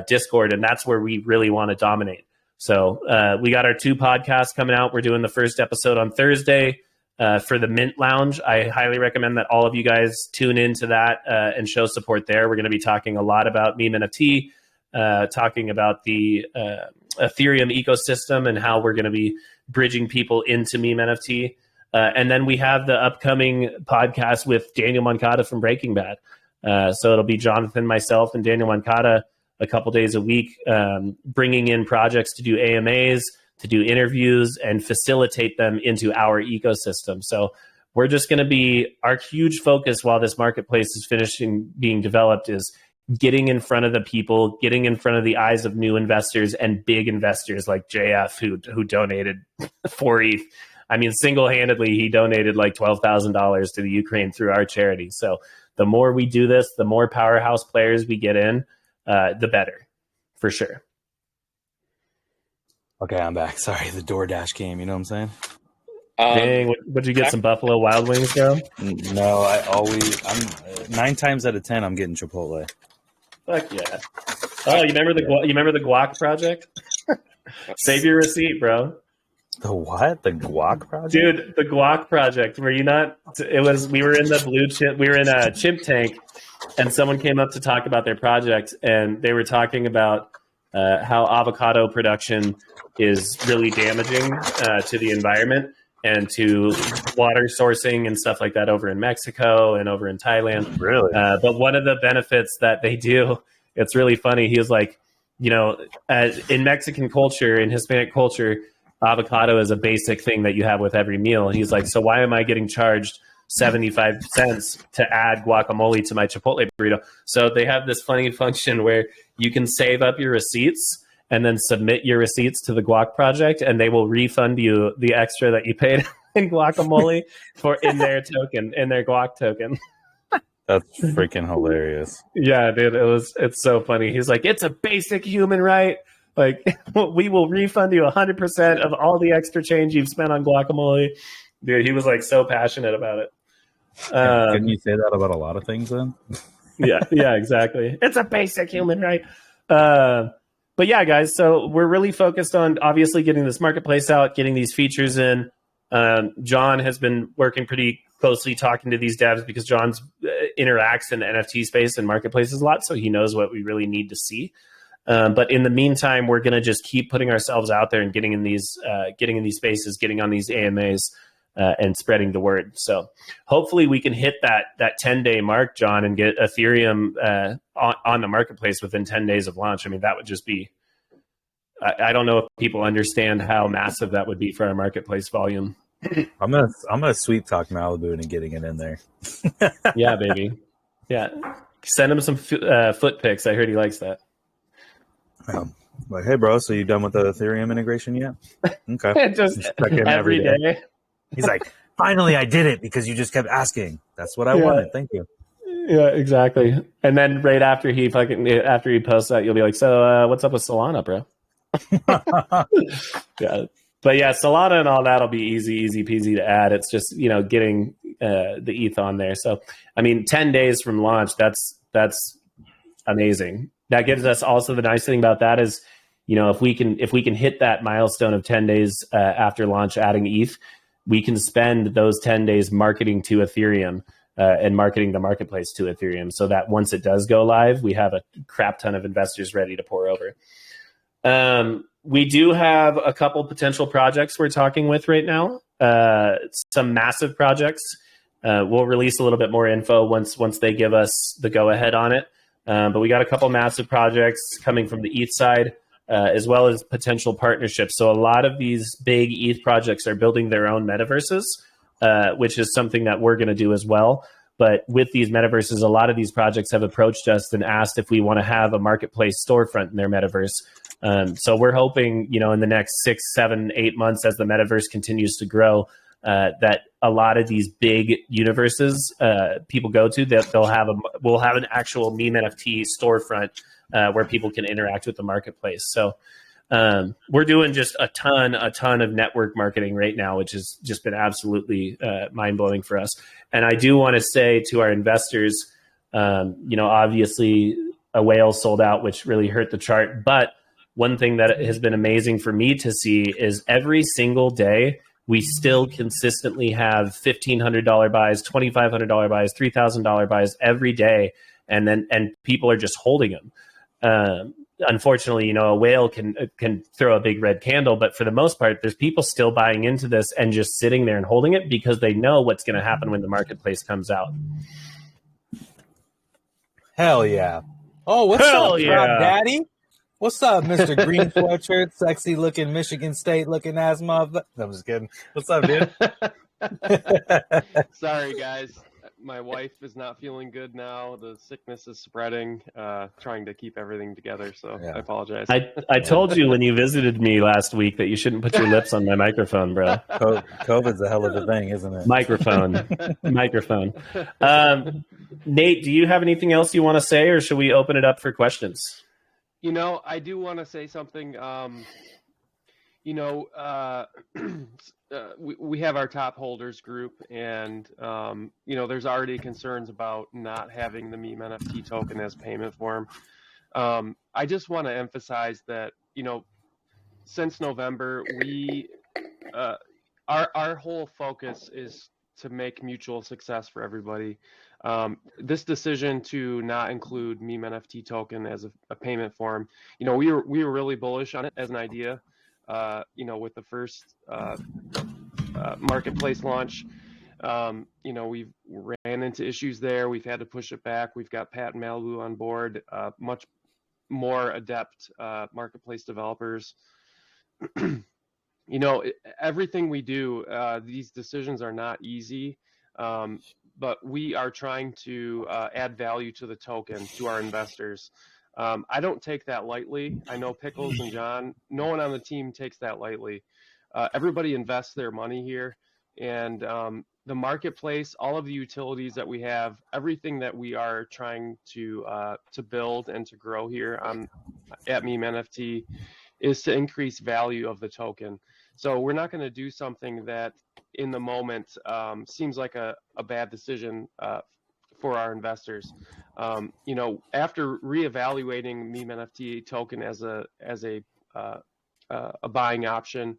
Discord. And that's where we really want to dominate. So we got our 2 podcasts coming out. We're doing the first episode on Thursday for the Mint Lounge. I highly recommend that all of you guys tune into that and show support there. We're going to be talking a lot about MemeNFT, talking about the Ethereum ecosystem and how we're going to be bridging people into MemeNFT. And then we have the upcoming podcast with Daniel Moncada from Breaking Bad. So it'll be Jonathan, myself, and Daniel Moncada a couple days a week, bringing in projects to do AMAs, to do interviews, and facilitate them into our ecosystem. So we're just going to be, our huge focus while this marketplace is finishing being developed is getting in front of the people, getting in front of the eyes of new investors and big investors like JF, who donated 4 ETH. I mean, single-handedly, he donated like $12,000 to the Ukraine through our charity. So the more we do this, the more powerhouse players we get in, the better, for sure. Okay, I'm back. Sorry, the DoorDash came. You know what I'm saying? Dang, would you get some Buffalo Wild Wings, bro? No, I'm 9 times out of 10 I'm getting Chipotle. Fuck yeah! Oh, you remember the guac project? Save your receipt, bro. The what? The guac project? Dude, the guac project. Were you not? It was. We were in the blue chip. We were in a chimp tank, and someone came up to talk about their project, and they were talking about how avocado production is really damaging to the environment and to water sourcing and stuff like that over in Mexico and over in Thailand. Really? But one of the benefits that they do, it's really funny. He was like, in Mexican culture, in Hispanic culture, avocado is a basic thing that you have with every meal. He's like, so why am I getting charged 75 cents to add guacamole to my Chipotle burrito? So they have this funny function where you can save up your receipts and then submit your receipts to the guac project, and they will refund you the extra that you paid in guacamole in their guac token. That's freaking hilarious. Yeah, dude, it's so funny. He's like, it's a basic human right. Like, we will refund you 100% of all the extra change you've spent on guacamole. Dude, he was like so passionate about it. Couldn't you say that about a lot of things then? yeah, exactly. It's a basic human right. But yeah, guys, so we're really focused on obviously getting this marketplace out, getting these features in. John has been working pretty closely talking to these devs because John's interacts in the NFT space and marketplaces a lot, so he knows what we really need to see. But in the meantime, we're going to just keep putting ourselves out there and getting in these spaces, getting on these AMAs, and spreading the word. So hopefully we can hit that 10-day mark, John, and get Ethereum on the marketplace within 10 days of launch. I mean, that would just be, I don't know if people understand how massive that would be for our marketplace volume. I'm gonna sweet talk Malibu and getting it in there. Yeah, baby. Yeah. Send him some foot pics. I heard he likes that. Like, hey, bro, so you done with the Ethereum integration yet? Okay. Just check in every day. He's like, finally, I did it because you just kept asking. That's what I wanted. Thank you. Yeah, exactly. And then right after he posts that, you'll be like, so what's up with Solana, bro? Yeah. But yeah, Solana and all that'll be easy peasy to add. It's just, getting the ETH on there. So, I mean, 10 days from launch, that's amazing. That gives us also the nice thing about that is, if we can hit that milestone of 10 days after launch adding ETH, we can spend those 10 days marketing to Ethereum and marketing the marketplace to Ethereum so that once it does go live, we have a crap ton of investors ready to pour over. We do have a couple potential projects we're talking with right now, some massive projects. We'll release a little bit more info once they give us the go-ahead on it. But we got a couple massive projects coming from the ETH side, as well as potential partnerships. So a lot of these big ETH projects are building their own metaverses, which is something that we're going to do as well. But with these metaverses, a lot of these projects have approached us and asked if we want to have a marketplace storefront in their metaverse. So we're hoping, in the next 6, 7, 8 months, as the metaverse continues to grow, that a lot of these big universes people go to, that we'll have an actual MemeNFT storefront where people can interact with the marketplace. So we're doing just a ton of network marketing right now, which has just been absolutely mind-blowing for us. And I do want to say to our investors, obviously a whale sold out, which really hurt the chart. But one thing that has been amazing for me to see is every single day, we still consistently have $1,500 buys, $2,500 buys, $3,000 buys every day. And people are just holding them. Unfortunately, a whale can throw a big red candle, but for the most part, there's people still buying into this and just sitting there and holding it because they know what's going to happen when the marketplace comes out. Hell yeah. Oh, what's up, yeah, Daddy? What's up, Mr. Green Sweatshirt, sexy looking Michigan State looking ass motherfucker? No, I'm just kidding. What's up, dude? Sorry, guys. My wife is not feeling good now. The sickness is spreading, trying to keep everything together. So yeah. I apologize. I told you when you visited me last week that you shouldn't put your lips on my microphone, bro. COVID's a hell of a thing, isn't it? Microphone. Nate, do you have anything else you want to say, or should we open it up for questions? I do want to say something. We have our top holders group, and there's already concerns about not having the MemeNFT token as payment form. I just want to emphasize that since November, our whole focus is to make mutual success for everybody. This decision to not include MemeNFT token as a payment form, we were really bullish on it as an idea. With the first marketplace launch, we've ran into issues there. We've had to push it back. We've got Pat and Malibu on board, much more adept marketplace developers. Everything we do, these decisions are not easy, but we are trying to add value to the token, to our investors. I don't take that lightly. I know Pickles and John, no one on the team takes that lightly. Everybody invests their money here, and the marketplace, all of the utilities that we have, everything that we are trying to build and to grow here at MemeNFT is to increase value of the token. So we're not going to do something that in the moment seems like a bad decision for our investors. After reevaluating MemeNFT token as a buying option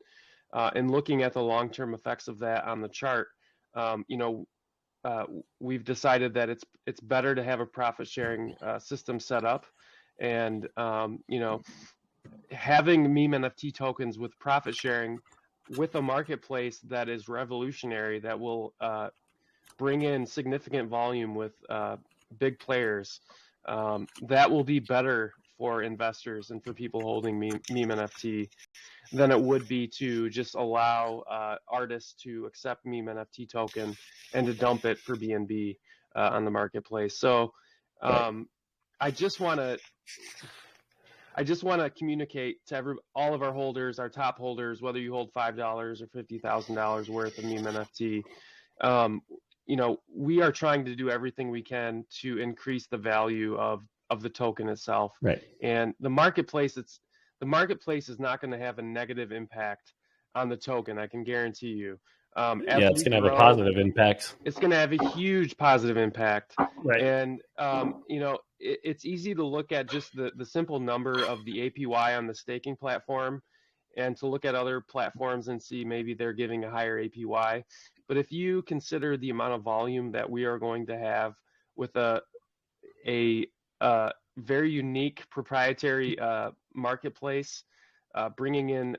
and looking at the long-term effects of that on the chart, we've decided that it's better to have a profit-sharing system set up, and having MemeNFT tokens with profit sharing with a marketplace that is revolutionary, that will bring in significant volume with big players, that will be better for investors and for people holding MemeNFT than it would be to just allow artists to accept MemeNFT token and to dump it for BNB on the marketplace. So I just want to communicate to all of our holders, our top holders, whether you hold $5 or $50,000 worth of MemeNFT, we are trying to do everything we can to increase the value of the token itself. Right. And the marketplace is not going to have a negative impact on the token. I can guarantee you. It's going to have a positive impact. It's going to have a huge positive impact. Right. And, it's easy to look at just the simple number of the APY on the staking platform and to look at other platforms and see maybe they're giving a higher APY. But if you consider the amount of volume that we are going to have with a very unique proprietary marketplace, bringing in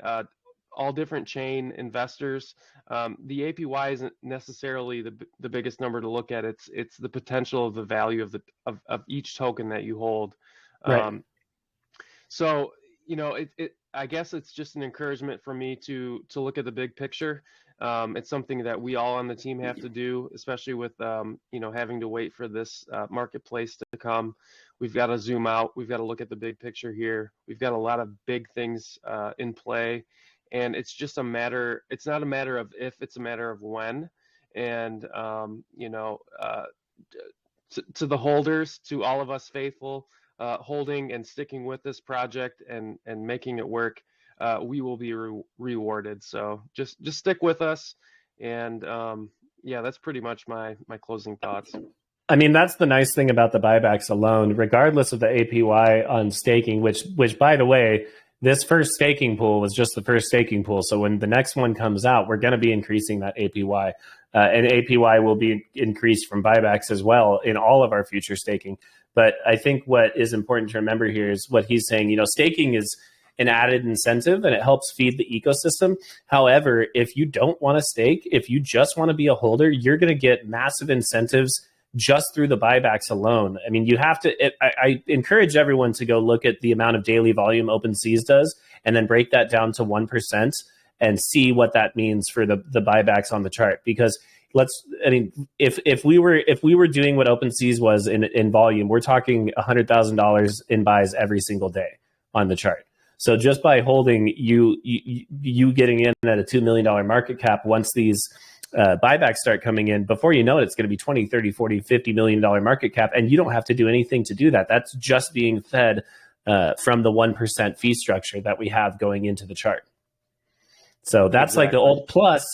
all different chain investors, the APY isn't necessarily the biggest number to look at. It's the potential of the value of each token that you hold. Right. So I guess it's just an encouragement for me to look at the big picture. It's something that we all on the team have to do, especially with having to wait for this marketplace to come. We've got to zoom out. We've got to look at the big picture here. We've got a lot of big things in play, and it's just a matter. It's not a matter of if; it's a matter of when. And to the holders, to all of us faithful, holding and sticking with this project and making it work, we will be rewarded. So just stick with us, and that's pretty much my closing thoughts. I mean, that's the nice thing about the buybacks alone, regardless of the APY on staking, which by the way, this first staking pool was just the first staking pool. So when the next one comes out, we're going to be increasing that APY, and APY will be increased from buybacks as well in all of our future staking. But I think what is important to remember here is what he's saying. Staking is an added incentive and it helps feed the ecosystem. However, if you don't want to stake, if you just want to be a holder, you're going to get massive incentives just through the buybacks alone. I mean, you have to, I encourage everyone to go look at the amount of daily volume OpenSeas does and then break that down to 1% and see what that means for the buybacks on the chart. Because if we were doing what OpenSeas was in volume, we're talking $100,000 in buys every single day on the chart. So just by holding you getting in at a $2 million market cap, once these buybacks start coming in, before you know it, it's going to be 20, 30, 40, $50 million market cap. And you don't have to do anything to do that. That's just being fed from the 1% fee structure that we have going into the chart. So that's like the old plus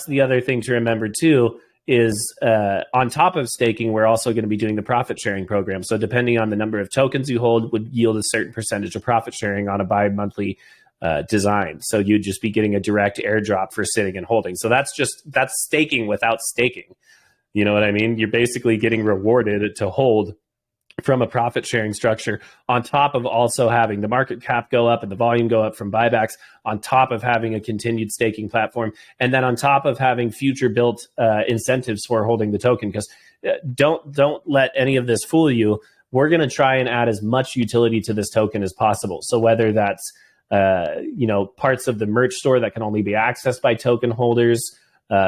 the other thing to remember too is on top of staking, we're also going to be doing the profit sharing program. So depending on the number of tokens you hold would yield a certain percentage of profit sharing on a bi-monthly design. So you'd just be getting a direct airdrop for sitting and holding. So that's staking without staking. You know what I mean? You're basically getting rewarded to hold from a profit sharing structure on top of also having the market cap go up and the volume go up from buybacks, on top of having a continued staking platform, and then on top of having future built incentives for holding the token. Because don't let any of this fool you. We're going to try and add as much utility to this token as possible. So whether that's parts of the merch store that can only be accessed by token holders,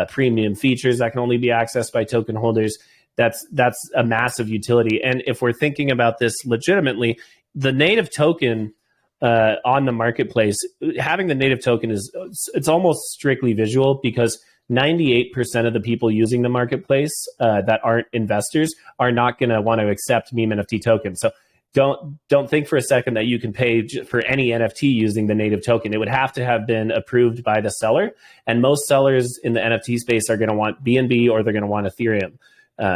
premium features that can only be accessed by token holders, that's a massive utility. And if we're thinking about this legitimately, the native token on the marketplace, having the native token it's almost strictly visual, because 98% of the people using the marketplace that aren't investors are not going to want to accept MemeNFT tokens. So don't think for a second that you can pay for any NFT using the native token. It would have to have been approved by the seller, and most sellers in the NFT space are going to want BNB or they're going to want Ethereum.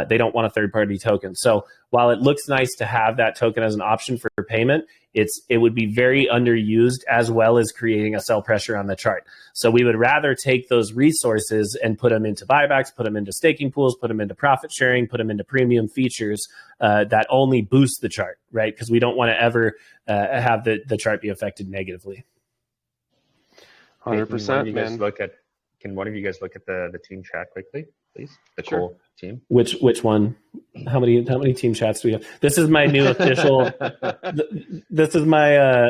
They don't want a third-party token. So while it looks nice to have that token as an option for payment, it would be very underused, as well as creating a sell pressure on the chart. So we would rather take those resources and put them into buybacks, put them into staking pools, put them into profit sharing, put them into premium features that only boost the chart, right? Because we don't want to ever have the chart be affected negatively. 100%, man. Can one of you guys look at the team chat quickly, please? The Sure. cool team. Which one? How many team chats do we have? This is my new official. This is my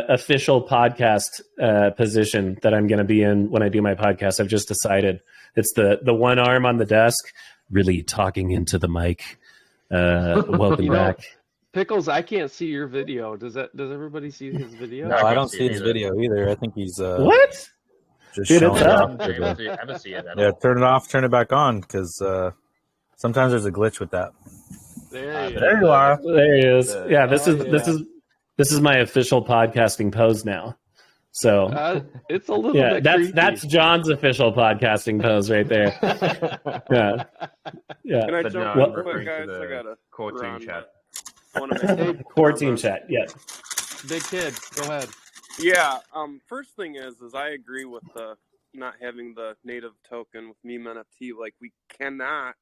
official podcast position that I'm going to be in when I do my podcast. I've just decided it's the one arm on the desk, really talking into the mic. Welcome back. Pickles, I can't see your video. Does everybody see his video? No, I don't see his video either. I think he's what? just Dude, showing it's it up. off. I haven't seen it at Yeah, all. turn it off, turn it back on, because sometimes there's a glitch with that. There you are. There he is. Yeah, this is my official podcasting pose now. So it's a little yeah, bit that's creepy. John's official podcasting pose right there. Yeah, yeah. Can I But jump no, in I'm quick, referring guys? to I got to core team chat. I want to make a Core team chat. Yeah. Big kid, go ahead. Yeah. First thing is I agree with not having the native token with MemeNFT. Like, we cannot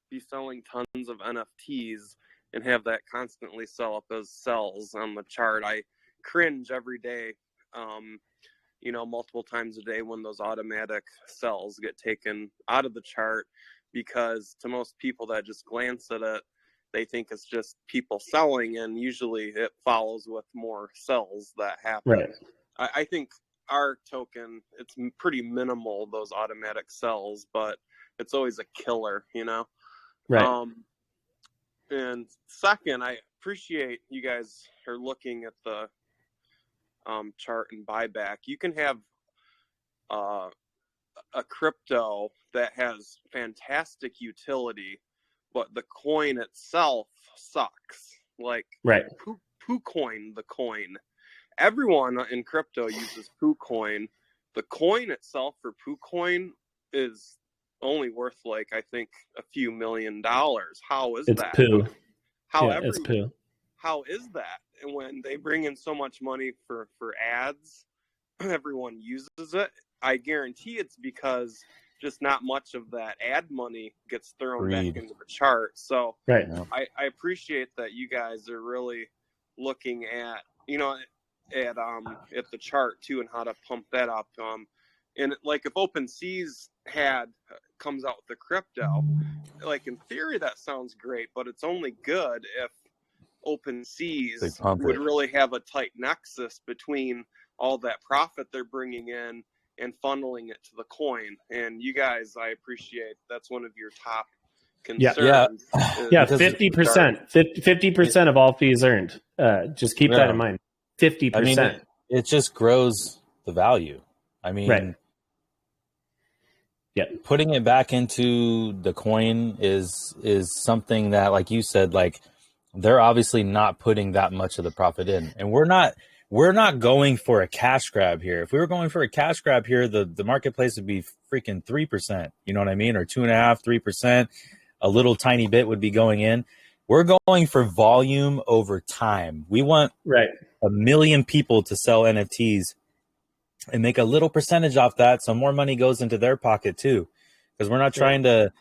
be selling tons of NFTs and have that constantly sell up as sells on the chart. I cringe every day, multiple times a day when those automatic sells get taken out of the chart, because to most people that just glance at it, they think it's just people selling, and usually it follows with more sells that happen. Right. I think our token, it's pretty minimal, those automatic sells, but it's always a killer, Right. And second, I appreciate you guys are looking at the chart and buyback. You can have a crypto that has fantastic utility, but the coin itself sucks. Like, Right. PooCoin, the coin. Everyone in crypto uses PooCoin. The coin itself for PooCoin is only worth, like, I think a few $1 million. How is It's that? poo. However, It's poo. how is that? And when they bring in so much money for ads, everyone uses it. I guarantee it's because just not much of that ad money gets thrown back into the chart. So Right. I appreciate that you guys are really looking at at the chart too, and how to pump that up. And like, if OpenSea's comes out with the crypto, like, in theory that sounds great, but it's only good if OpenSea's would really have a tight nexus between all that profit they're bringing in and funneling it to the coin. And you guys, I appreciate that's one of your top concerns. Yeah, 50%. 50% of all fees earned. Just keep that in mind. 50%. I mean, it just grows the value. I mean, right. Yeah, putting it back into the coin is something that, like you said, like, they're obviously not putting that much of the profit in, and we're not we're not going for a cash grab here. If we were going for a cash grab here, the marketplace would be freaking 3%. You know what I mean? Or 2.5%, 3%. A little tiny bit would be going in. We're going for volume over time. We want 1 million people to sell NFTs and make a little percentage off that, so more money goes into their pocket too. Because we're not trying to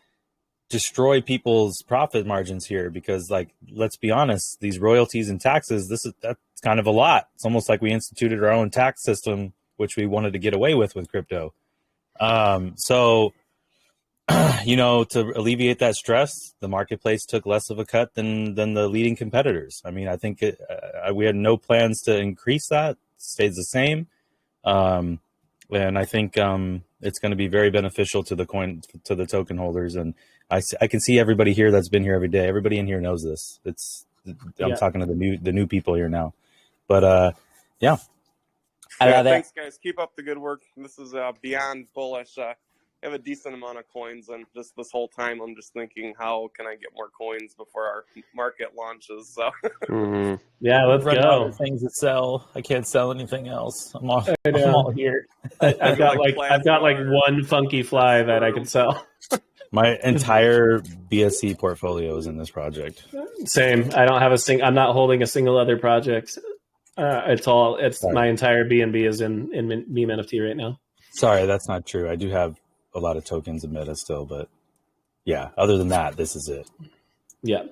destroy people's profit margins here, because, like, let's be honest, these royalties and taxes, that's kind of a lot. It's almost like we instituted our own tax system, which we wanted to get away with crypto. So you know, to alleviate that stress, the marketplace took less of a cut than the leading competitors. I mean, I think we had no plans to increase that. It stays the same. And I think it's going to be very beneficial to the token holders. And I can see everybody here that's been here every day. Everybody in here knows this. I'm talking to the new people here now. But yeah. Thanks, guys. Keep up the good work. This is beyond bullish. I have a decent amount of coins, and just this whole time I'm just thinking, how can I get more coins before our market launches? So yeah, let's run go. Out of things to sell. I can't sell anything else. I'm all here. I've got like one funky fly that I can sell. My entire BSC portfolio is in this project. Same. I don't have I'm not holding a single other project. My entire BNB is in MemeNFT right now. Sorry, that's not true. I do have a lot of tokens in Meta still, but yeah, other than that, this is it. Yeah.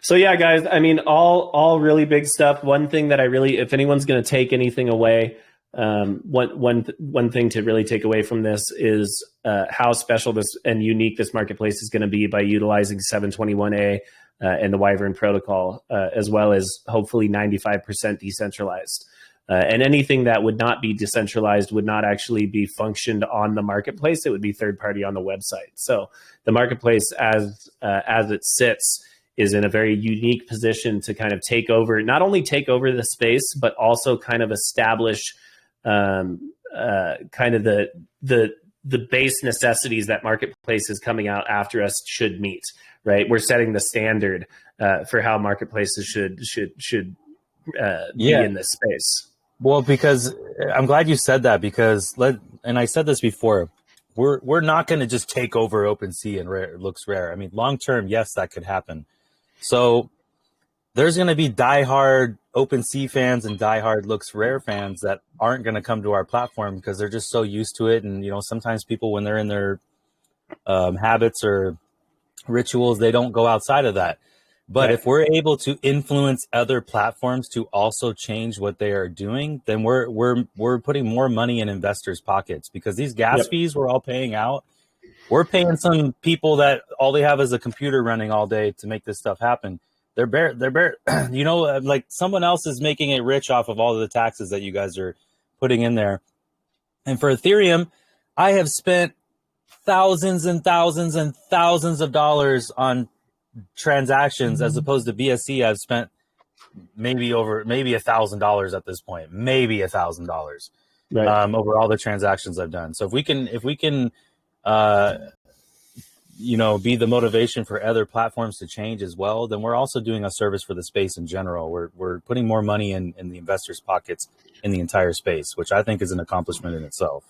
So yeah, guys, I mean, all really big stuff. One thing that if anyone's going to take anything away, one thing to really take away from this is how special this and unique this marketplace is going to be by utilizing 721A and the Wyvern protocol, as well as hopefully 95% decentralized. And anything that would not be decentralized would not actually be functioned on the marketplace. It would be third party on the website. So the marketplace, as it sits, is in a very unique position to kind of not only take over the space, but also kind of establish kind of the base necessities that marketplaces coming out after us should meet. Right, we're setting the standard for how marketplaces should be in this space. Well, because I'm glad you said that, because and I said this before, we're not going to just take over OpenSea and it looks rare. I mean, long term, yes, that could happen. So there's going to be diehard OpenSea fans and diehard looks rare fans that aren't going to come to our platform because they're just so used to it. And, you know, sometimes people, when they're in their habits or rituals, they don't go outside of that. But if we're able to influence other platforms to also change what they are doing, then we're putting more money in investors' pockets, because these gas fees we're all paying out, we're paying some people that all they have is a computer running all day to make this stuff happen. They're bare, you know, like someone else is making it rich off of all of the taxes that you guys are putting in there. And for Ethereum, I have spent thousands and thousands and thousands of dollars on transactions, as opposed to BSC. I've spent maybe $1,000 at this point, maybe $1,000 over all the transactions I've done. So if we can you know, be the motivation for other platforms to change as well, then we're also doing a service for the space in general. We're putting more money in the investors' pockets in the entire space, which I think is an accomplishment in itself.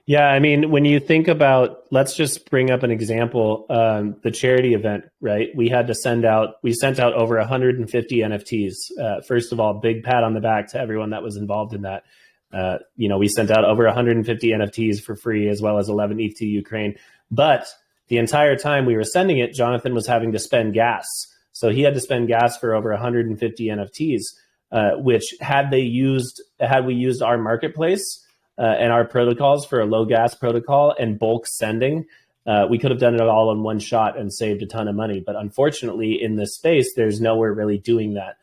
Yeah, I mean, when you think about, let's just bring up an example, the charity event, right? We sent out over 150 NFTs. First of all, big pat on the back to everyone that was involved in that. You know, we sent out over 150 NFTs for free, as well as 11 ETH to Ukraine. But the entire time we were sending it, Jonathan was having to spend gas. So he had to spend gas for over 150 NFTs, which had we used our marketplace, and our protocols for a low gas protocol and bulk sending, we could have done it all in one shot and saved a ton of money. But unfortunately, in this space, there's nowhere really doing that.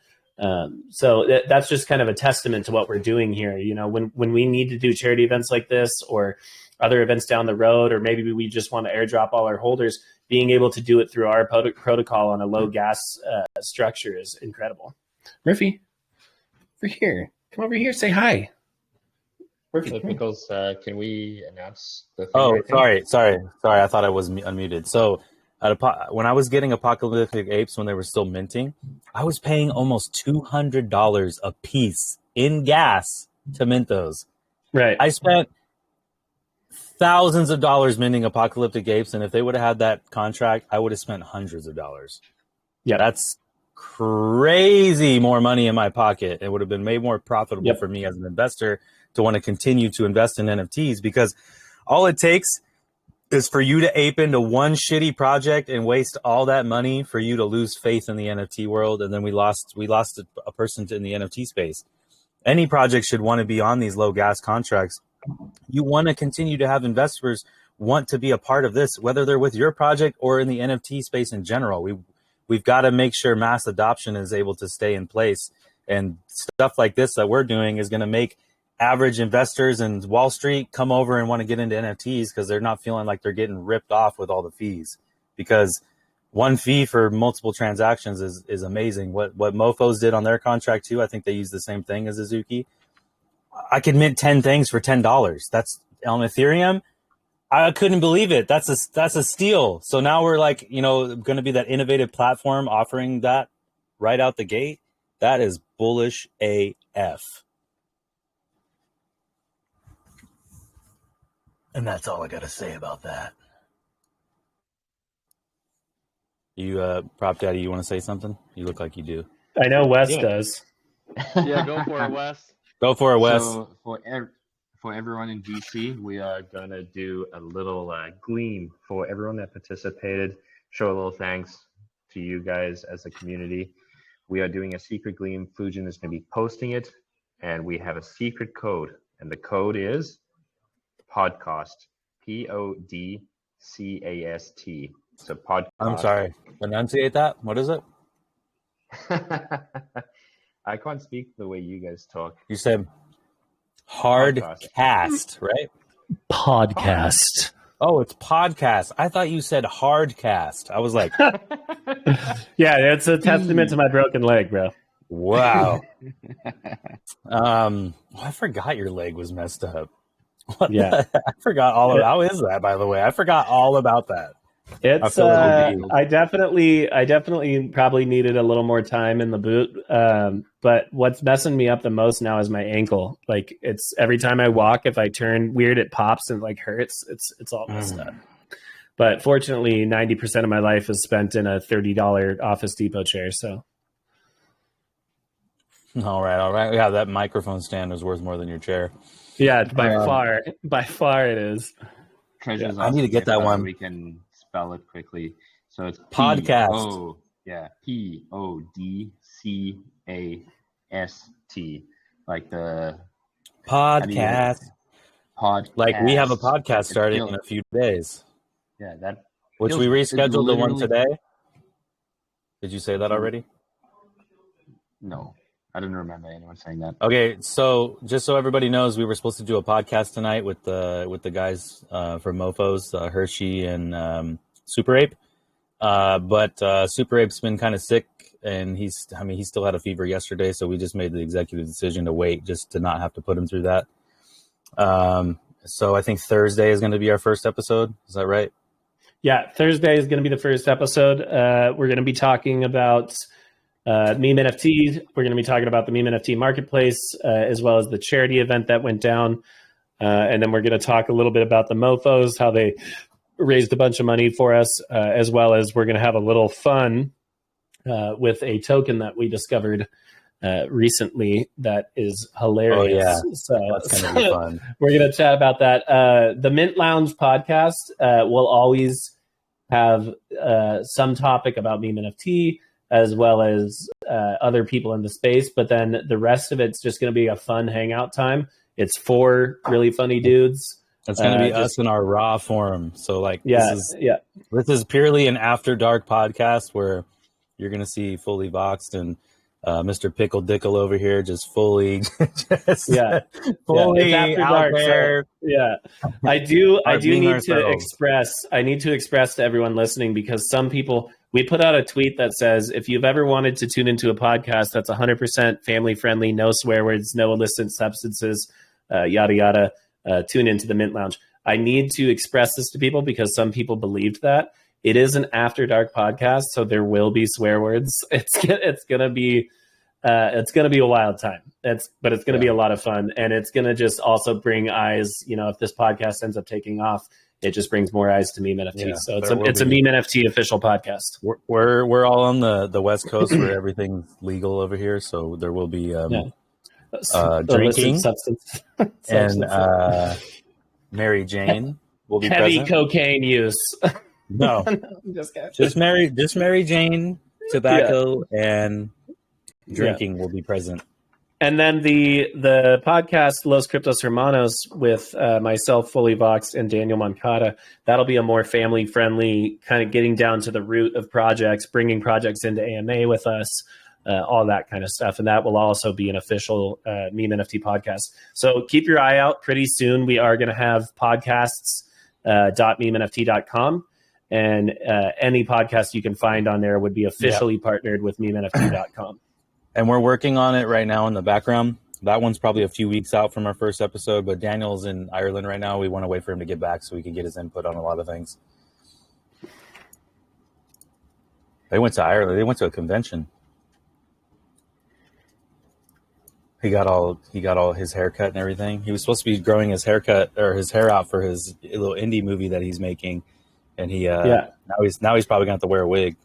So that's just kind of a testament to what we're doing here. You know, when we need to do charity events like this, or other events down the road, or maybe we just want to airdrop all our holders, being able to do it through our protocol on a low gas structure is incredible. Murphy, over here. Come over here, say hi. So Pickles, can we announce the thing? Oh, sorry. I thought I was unmuted. So when I was getting Apocalyptic Apes when they were still minting, I was paying almost $200 a piece in gas to mint those. Right. I spent thousands of dollars minting Apocalyptic Apes, and if they would have had that contract, I would have spent hundreds of dollars. Yeah, that's crazy more money in my pocket. It would have been made more profitable Yep. for me as an investor to want to continue to invest in NFTs, because all it takes is for you to ape into one shitty project and waste all that money for you to lose faith in the NFT world. And then we lost a person in the NFT space. Any project should want to be on these low gas contracts. You want to continue to have investors want to be a part of this, whether they're with your project or in the NFT space in general. We've got to make sure mass adoption is able to stay in place. And stuff like this that we're doing is going to make average investors in Wall Street come over and want to get into NFTs because they're not feeling like they're getting ripped off with all the fees. Because one fee for multiple transactions is amazing. What Mofos did on their contract too, I think they used the same thing as Azuki. I could mint 10 things for $10. That's on Ethereum. I couldn't believe it. That's a steal. So now we're like, going to be that innovative platform offering that right out the gate. That is bullish AF. And that's all I got to say about that. You, Prop Daddy, you want to say something? You look like you do. I know Wes does. Yeah, go for it, Wes. Go for it, Wes. So for everyone in DC, we are going to do a little gleam for everyone that participated. Show a little thanks to you guys as a community. We are doing a secret gleam. Fujin is going to be posting it, and we have a secret code, and the code is podcast. PODCAST. So podcast. I'm sorry. Enunciate that. What is it? I can't speak the way you guys talk. You said hard Podcast. cast, right? Podcast. Oh, it's podcast. I thought you said hard cast. I was like, Yeah, it's a testament to my broken leg, bro. wow. I forgot your leg was messed up. Yeah. I forgot all of how is that, by the way? I forgot all about that. It's I definitely probably needed a little more time in the boot. But what's messing me up the most now is my ankle. Like, it's every time I walk, if I turn weird, it pops and like hurts. It's all messed up. But fortunately, 90% of my life is spent in a $30 Office Depot chair. So All right. Yeah, that microphone stand is worth more than your chair. yeah, by far it is. Treasures. I need to get that one. We can spell it quickly. So it's Podcast. PODCAST, like the Podcast. podcast. Like, we have a podcast starting in a few days, Yeah, that. which we feels- it's rescheduled the one literally- today. Did you say that already? No, I didn't remember anyone saying that. Okay, so just so everybody knows, we were supposed to do a podcast tonight with the guys from Mofos, Hershey and Super Ape. But Super Ape's been kind of sick, and he still had a fever yesterday, so we just made the executive decision to wait, just to not have to put him through that. So I think Thursday is going to be our first episode. Is that right? Yeah, Thursday is going to be the first episode. We're going to be talking about MemeNFT. We're going to be talking about the MemeNFT marketplace, as well as the charity event that went down. And then we're going to talk a little bit about the Mofos, how they raised a bunch of money for us, as well as we're going to have a little fun with a token that we discovered recently that is hilarious. Oh, yeah. So That's going to be fun. we're going to chat about that. The Mint Lounge podcast will always have some topic about MemeNFT, as well as other people in the space. But then the rest of it's just going to be a fun hangout time. It's 4 really funny dudes. It's going to be us in our raw form. So, like, this is purely an after dark podcast where you're going to see fully voxed and Mr. Pickle Dickle over here just fully, fully after out dark, there. So, I do being need ourselves. to express to everyone listening, because some people, we put out a tweet that says, if you've ever wanted to tune into a podcast that's 100% family friendly, no swear words, no illicit substances, yada yada, tune into the Mint Lounge. I need to express this to people because some people believed that. It is an after dark podcast, so there will be swear words. It's gonna be It's going to be a wild time. But it's going to be a lot of fun, and it's going to just also bring eyes. If this podcast ends up taking off, it just brings more eyes to MemeNFT. Yeah, so it's a MemeNFT official podcast. We're all on the West Coast where everything's legal over here, so there will be drinking substance and Mary Jane will be heavy present. cocaine use. No, just Mary Jane, tobacco, and drinking will be present. And then the podcast Los Cryptos Hermanos with myself, Fully Voxed, and Daniel Moncada, that'll be a more family-friendly, kind of getting down to the root of projects, bringing projects into AMA with us, all that kind of stuff. And that will also be an official MemeNFT podcast. So keep your eye out. Pretty soon we are going to have podcasts.memenft.com. And any podcast you can find on there would be officially partnered with MemeNFT.com. And we're working on it right now in the background. That one's probably a few weeks out from our first episode, but Daniel's in Ireland right now. We want to wait for him to get back so we can get his input on a lot of things. They went to Ireland. They went to a convention. He got all his haircut and everything. He was supposed to be growing his hair out for his little indie movie that he's making. And now he's probably going to have to wear a wig.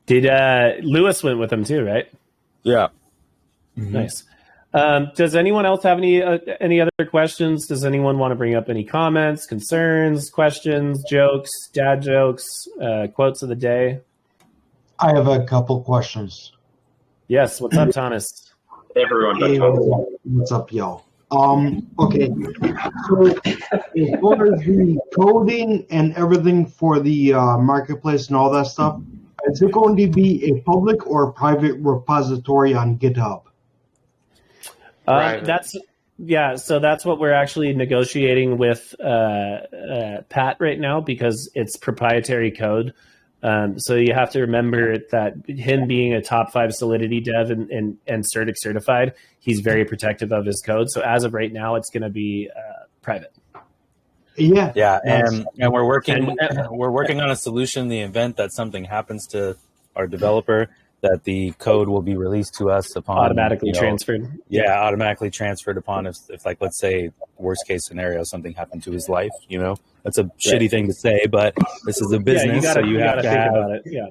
Did Lewis went with him too, right? Yeah. Mm-hmm. Nice. Does anyone else have any other questions? Does anyone want to bring up any comments, concerns, questions, jokes, dad jokes, quotes of the day? I have a couple questions. Yes. What's up, Thomas? Everyone but Hey, Thomas. what's up, y'all? Okay. So as far as the coding and everything for the marketplace and all that stuff, is it going to be a public or a private repository on GitHub? So that's what we're actually negotiating with Pat right now, because it's proprietary code. So you have to remember that him being a top 5 Solidity dev and Certic certified, he's very protective of his code. So as of right now, it's going to be private. Yeah. And we're working on a solution in the event that something happens to our developer, that the code will be released to us upon automatically transferred. Yeah, automatically transferred upon if like, let's say, worst case scenario, something happened to his life. That's a shitty thing to say, but this is a business, so you have to think about it. Yeah,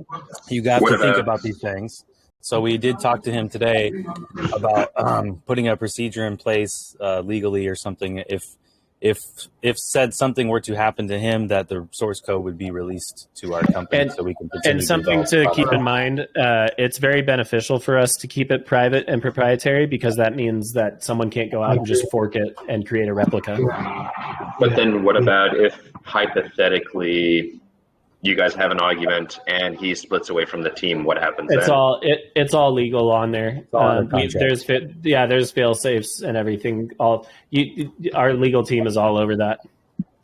you got to think about these things. So we did talk to him today about putting a procedure in place legally or something. If said something were to happen to him, that the source code would be released to our company, so we can continue. And something to keep in mind, it's very beneficial for us to keep it private and proprietary, because that means that someone can't go out and just fork it and create a replica. But then what about if hypothetically you guys have an argument and he splits away from the team? What happens then? It's all legal on there. There's fail safes and everything. Our legal team is all over that.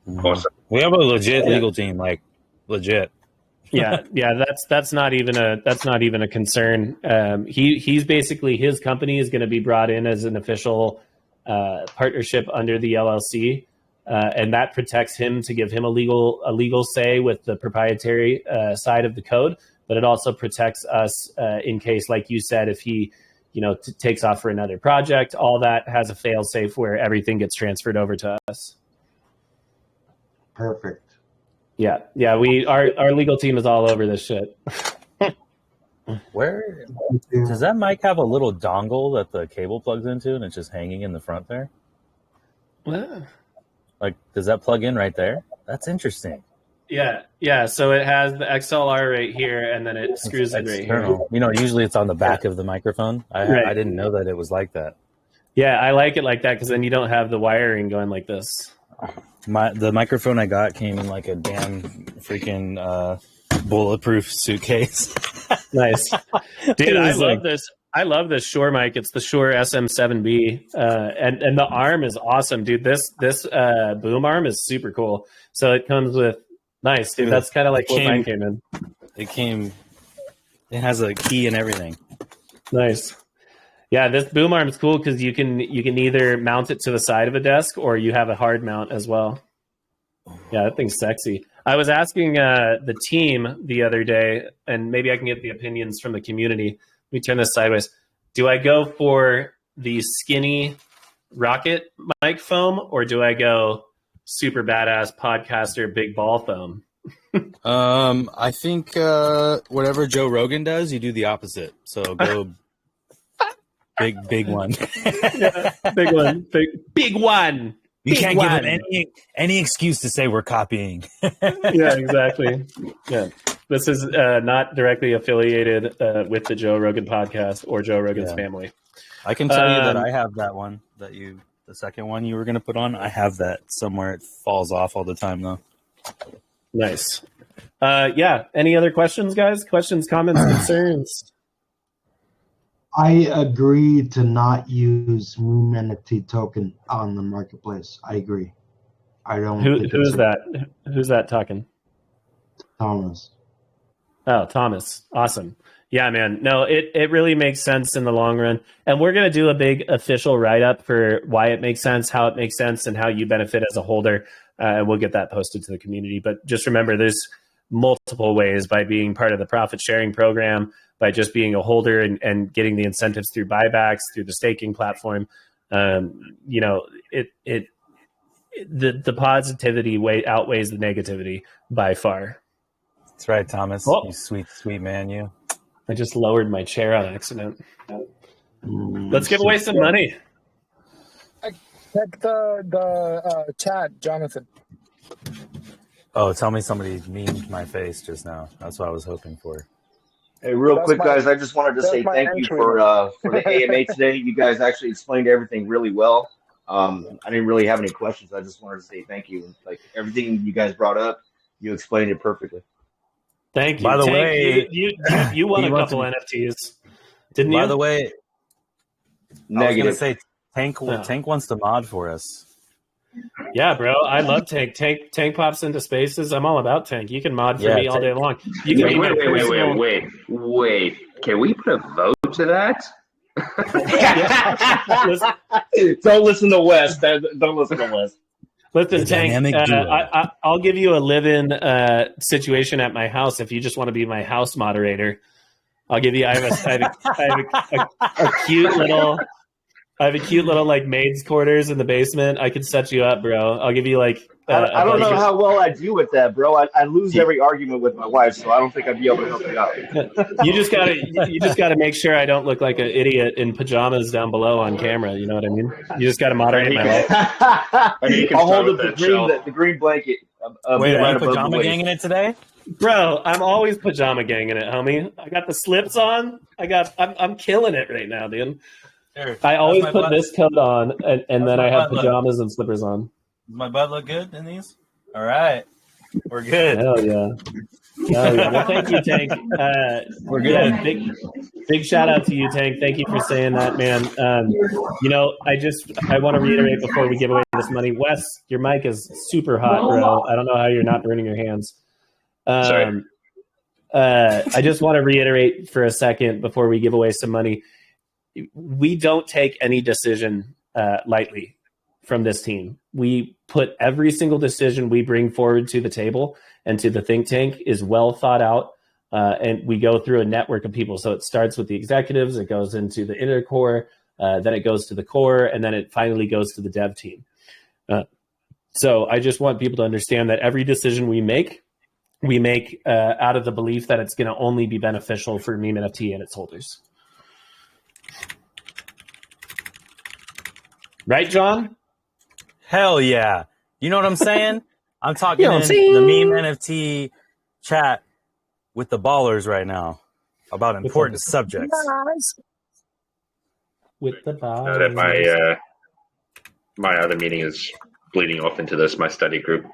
Awesome. We have a legit legal team, like legit. Yeah. That's not even a concern. He's basically, his company is going to be brought in as an official partnership under the LLC. And that protects him to give him a legal say with the proprietary side of the code, but it also protects us in case, like you said, if he, takes off for another project, all that has a fail safe where everything gets transferred over to us. Perfect. Yeah. Our legal team is all over this shit. Where does that mic have a little dongle that the cable plugs into, and it's just hanging in the front there? What? Like, does that plug in right there? That's interesting. Yeah. So it has the XLR right here, and then it screws it right here. Usually it's on the back of the microphone. I didn't know that it was like that. Yeah, I like it like that, because then you don't have the wiring going like this. The microphone I got came in like a damn freaking bulletproof suitcase. Nice, dude. I love this Shure mic. It's the Shure SM7B, and the arm is awesome, dude. This boom arm is super cool. So it comes with nice, dude. That's kind of like what mine came in. It has a key and everything. Nice. Yeah, this boom arm is cool because you can either mount it to the side of a desk, or you have a hard mount as well. Yeah, that thing's sexy. I was asking the team the other day, and maybe I can get the opinions from the community. Let me turn this sideways. Do I go for the skinny rocket mic foam, or do I go super badass podcaster big ball foam? I think whatever Joe Rogan does, you do the opposite. So go big one. Yeah, big one. Big one. You can't give them any excuse to say we're copying. Yeah, exactly. Yeah. This is not directly affiliated with the Joe Rogan podcast or Joe Rogan's family. I can tell you that I have that one the second one you were going to put on. I have that somewhere. It falls off all the time though. Nice. Yeah. Any other questions, guys? Questions, comments, concerns? I agree to not use MemeNFT token on the marketplace. I agree. I don't. Who's that? Who's that talking? Thomas. Oh, Thomas. Awesome. Yeah, man. No, it really makes sense in the long run. And we're going to do a big official write-up for why it makes sense, how it makes sense, and how you benefit as a holder. And we'll get that posted to the community. But just remember, there's multiple ways by being part of the profit sharing program, by just being a holder and getting the incentives through buybacks, through the staking platform. You know, the positivity outweighs the negativity by far. That's right, Thomas. Oh. You sweet man, you. I just lowered my chair on accident. Let's give away some money. Check the chat, Jonathan. Oh, tell me somebody memed my face just now. That's what I was hoping for. Hey, real quick, guys, I just wanted to say thank you for the AMA today. You guys actually explained everything really well. I didn't really have any questions. I just wanted to say thank you. Like everything you guys brought up, you explained it perfectly. Thank you. By the way, you won a couple NFTs, didn't you? By the way, negative. I was going to say Tank wants to mod for us. Yeah, bro. I love Tank. Tank pops into spaces. I'm all about Tank. You can mod for me all day long. You can Wait. Can we put a vote to that? Don't listen to Wes. Don't listen to Wes. Listen, Tank, I'll give you a live-in situation at my house if you just want to be my house moderator. I'll give you. I have a cute little. I have a cute little like maid's quarters in the basement. I could set you up, bro. I'll give you like. I don't know how well I do with that, bro. I lose every argument with my wife, so I don't think I'd be able to help you out. You just gotta make sure I don't look like an idiot in pajamas down below on camera. You know what I mean? You just gotta moderate my life. I'll hold up the green blanket. Wait, are you pajama ganging it today? Bro, I'm always pajama ganging it, homie. I got the slips on. I'm killing it right now, dude. Sure. I always put this coat on, and then I have pajamas and slippers on. Does my butt look good in these? All right. We're good. Hell yeah. Well, thank you, Tank. We're good. Yeah, big shout out to you, Tank. Thank you for saying that, man. You know, I want to reiterate before we give away this money. Wes, your mic is super hot, bro. I don't know how you're not burning your hands. Sorry. I just want to reiterate for a second before we give away some money. We don't take any decision lightly from this team. We put every single decision we bring forward to the table and to the think tank is well thought out, and we go through a network of people. So it starts with the executives, it goes into the inner core, then it goes to the core, and then it finally goes to the dev team. So I just want people to understand that every decision we make out of the belief that it's going to only be beneficial for MemeNFT and its holders. Right, John? Hell yeah. You know what I'm saying? I'm talking in the MemeNFT chat with the ballers right now about important subjects. With the ballers. My other meeting is bleeding off into this, my study group.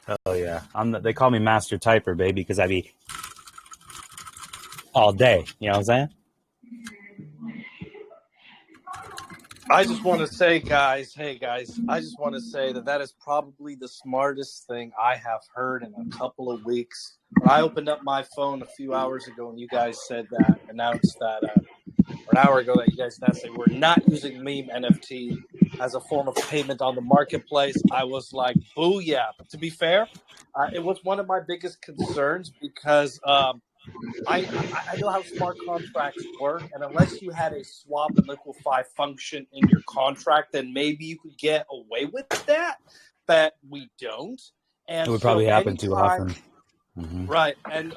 Hell yeah. They call me Master Typer, baby, because I be all day. You know what I'm saying? I just want to say, guys, I just want to say that is probably the smartest thing I have heard in a couple of weeks. When I opened up my phone a few hours ago and you guys announced that, or an hour ago that you guys announced that we're not using MemeNFT as a form of payment on the marketplace, I was like, booyah. To be fair, it was one of my biggest concerns because I know how smart contracts work, and unless you had a swap and liquefy function in your contract, then maybe you could get away with that, but we don't. And It would so probably happen too anytime, often. Mm-hmm. right, and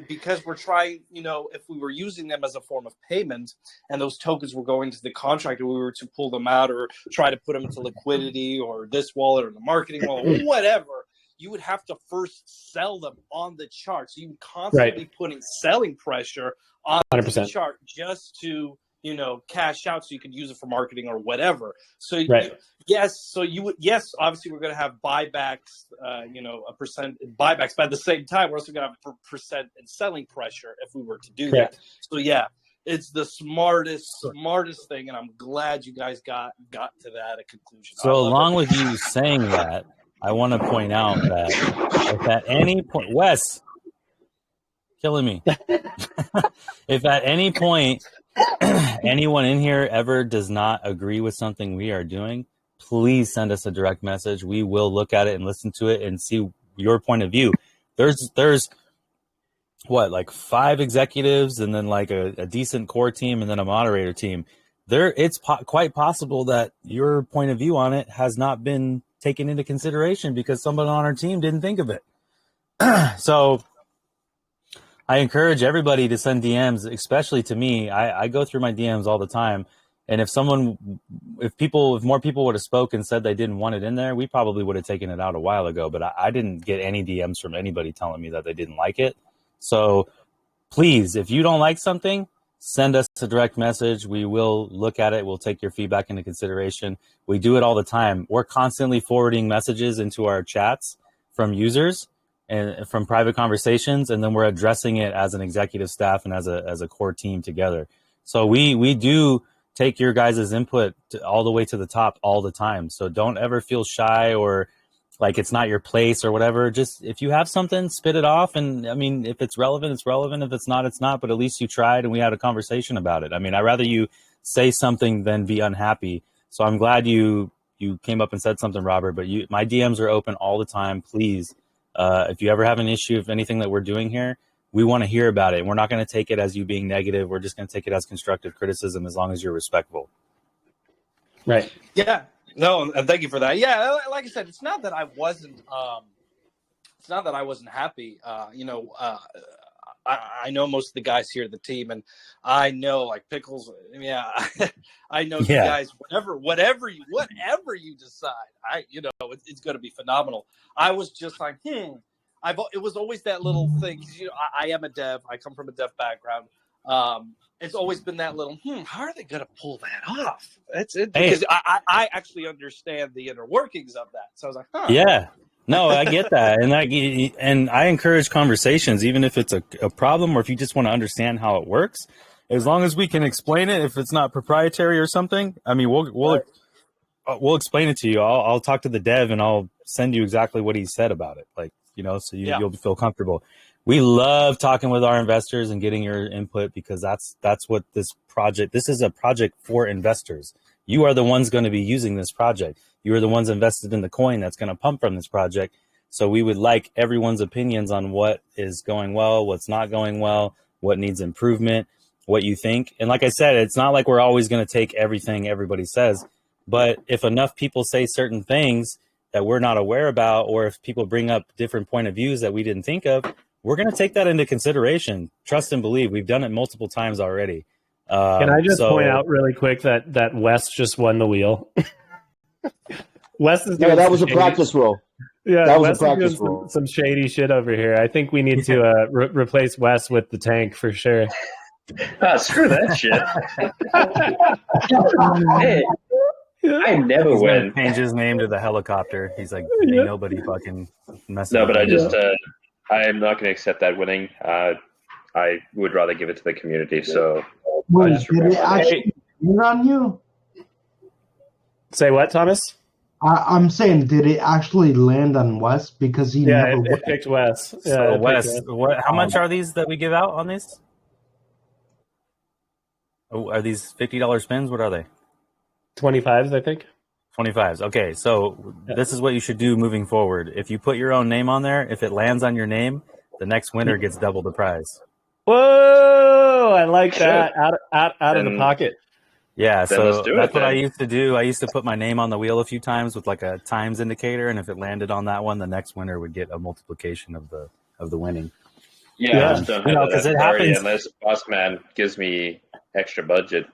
because we're trying, if we were using them as a form of payment, and those tokens were going to the contract, and we were to pull them out or try to put them into liquidity or this wallet or the marketing wallet, whatever, you would have to first sell them on the chart. So you would constantly putting selling pressure on the chart just to, cash out so you could use it for marketing or whatever. So yes, obviously we're going to have buybacks, a percent buybacks, but at the same time, we're also going to have percent and selling pressure if we were to do that. So yeah, it's the smartest thing. And I'm glad you guys got to that a conclusion. So along with you saying that, I want to point out that if at any point, Wes, killing me. If at any point anyone in here ever does not agree with something we are doing, please send us a direct message. We will look at it and listen to it and see your point of view. There's what, like 5 executives and then like a decent core team and then a moderator team. It's quite possible that your point of view on it has not been taken into consideration because someone on our team didn't think of it. So I encourage everybody to send DMs, especially to me. I go through my DMs all the time. And if more people would have spoken and said they didn't want it in there, we probably would have taken it out a while ago. But I didn't get any DMs from anybody telling me that they didn't like it. So please, if you don't like something, send us a direct message. We will look at it. We'll take your feedback into consideration. We do it all the time. We're constantly forwarding messages into our chats from users and from private conversations, and then we're addressing it as an executive staff and as a core team together. So we do take your guys' input all the way to the top all the time. So don't ever feel shy or like it's not your place or whatever. Just if you have something, spit it off. And I mean, if it's relevant, it's relevant. If it's not, it's not. But at least you tried and we had a conversation about it. I mean, I'd rather you say something than be unhappy. So I'm glad you came up and said something, Robert. But my DMs are open all the time. Please, if you ever have an issue of anything that we're doing here, we want to hear about it. We're not going to take it as you being negative. We're just going to take it as constructive criticism as long as you're respectful. Right. Yeah. No, and thank you for that. Yeah, like I said, it's not that I wasn't happy. I know most of the guys here at the team, and I know like Pickles. Yeah, I know you guys. Whatever you decide, it's going to be phenomenal. I was just like, it was always that little thing because I am a dev. I come from a dev background. It's always been that little, how are they going to pull that off? That's it. Because I actually understand the inner workings of that. So I was like, Yeah. No, I get that. And I encourage conversations, even if it's a problem or if you just want to understand how it works, as long as we can explain it. If it's not proprietary or something, I mean, we'll explain it to you. I'll talk to the dev and I'll send you exactly what he said about it. Like, so you'll feel comfortable. We love talking with our investors and getting your input because that's what this is a project for investors. You are the ones going to be using this project. You are the ones invested in the coin that's going to pump from this project. So we would like everyone's opinions on what is going well, what's not going well, what needs improvement, what you think. And like I said, it's not like we're always going to take everything everybody says, but if enough people say certain things that we're not aware about, or if people bring up different point of views that we didn't think of, we're going to take that into consideration. Trust and believe. We've done it multiple times already. Can I just point out really quick that Wes just won the wheel? Wes is doing that was a practice roll. Yeah, that was Wes a practice is roll. doing some shady shit over here. I think we need to replace Wes with the tank for sure. Screw that shit. Hey, I never win. Change his name to the helicopter. He's like, ain't nobody fucking messing. No, but I am not going to accept that winning. I would rather give it to the community. So Wait, did it actually land on you? Say what, Thomas? I'm saying, did it actually land on Wes because he never it picked Wes. Yeah, so Wes, how much are these that we give out on these? Oh, are these $50 spins? What are they? 25s, I think. 25s. Okay, so this is what you should do moving forward. If you put your own name on there, if it lands on your name, The next winner gets double the prize. Whoa! I like that. Out of the pocket. Yeah, Then let's so do that's it what I then. used to do. I used to put my name on the wheel a few times with like a times indicator, and if it landed on that one, the next winner would get a multiplication of the winning. Yeah, I just don't have that because it authority happens. unless Boss Man gives me extra budget.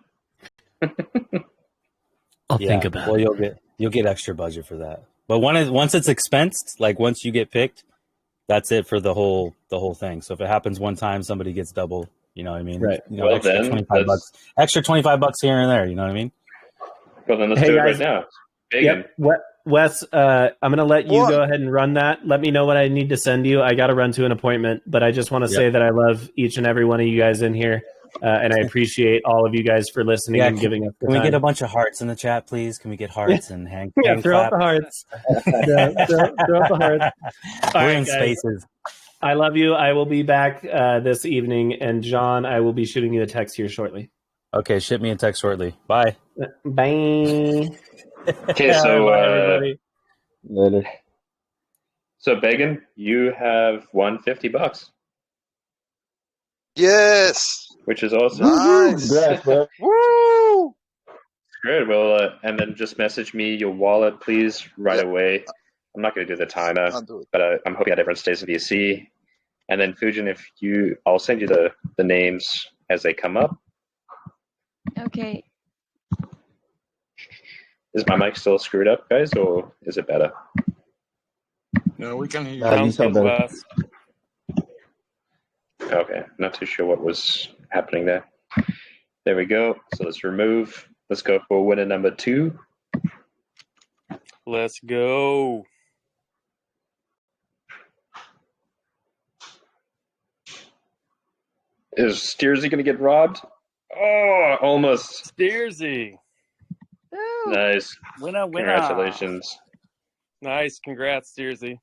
I'll think about it. You'll get extra budget for that. But once it's expensed, like once you get picked, that's it for the whole thing. So if it happens one time, somebody gets double. You know what I mean? Right. You know, Well, extra then, $25. Extra $25 here and there. You know what I mean? Well, then let's Hey, do it guys. right now. Yep. Wes, I'm going to let you go ahead and run that. Let me know what I need to send you. I got to run to an appointment, but I just want to say that I love each and every one of you guys in here, and I appreciate all of you guys for listening and giving us the Can we time. get a bunch of hearts in the chat, please? Can we get hearts and hang throw out the hearts. throw out the hearts. All We're right, in guys. spaces. I love you. I will be back this evening, and John, I will be shooting you a text here shortly. Okay, ship me a text shortly. Bye. Bye. Okay, so bye, everybody. Later. So Began, you have won $50, Yes. which is awesome. Nice. Congrats, bro. Woo! Good. Well, and then just message me your wallet, please, right away. I'm not going to do the timer, but I'm hoping that everyone stays in VC. And then Fujin, I'll send you the names as they come up. Okay. Is my mic still screwed up, guys, or is it better? No, we can hear you. You sound better. Okay, not too sure what was happening there. There we go. So let's remove. Let's go for winner number 2. Let's go. Is Steersy going to get robbed? Oh, almost. Steersy. Nice. Winner. Congratulations. Nice. Congrats, Steersy.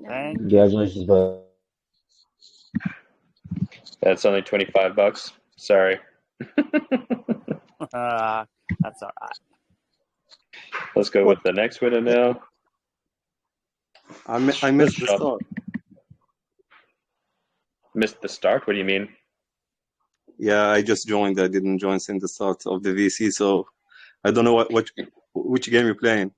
Thank you. Congratulations, bro. That's only $25. Sorry. That's all right. Let's go with the next winner now. I missed the start. Missed the start? What do you mean? Yeah, I just joined. I didn't join since the start of the VC, so I don't know which game you're playing.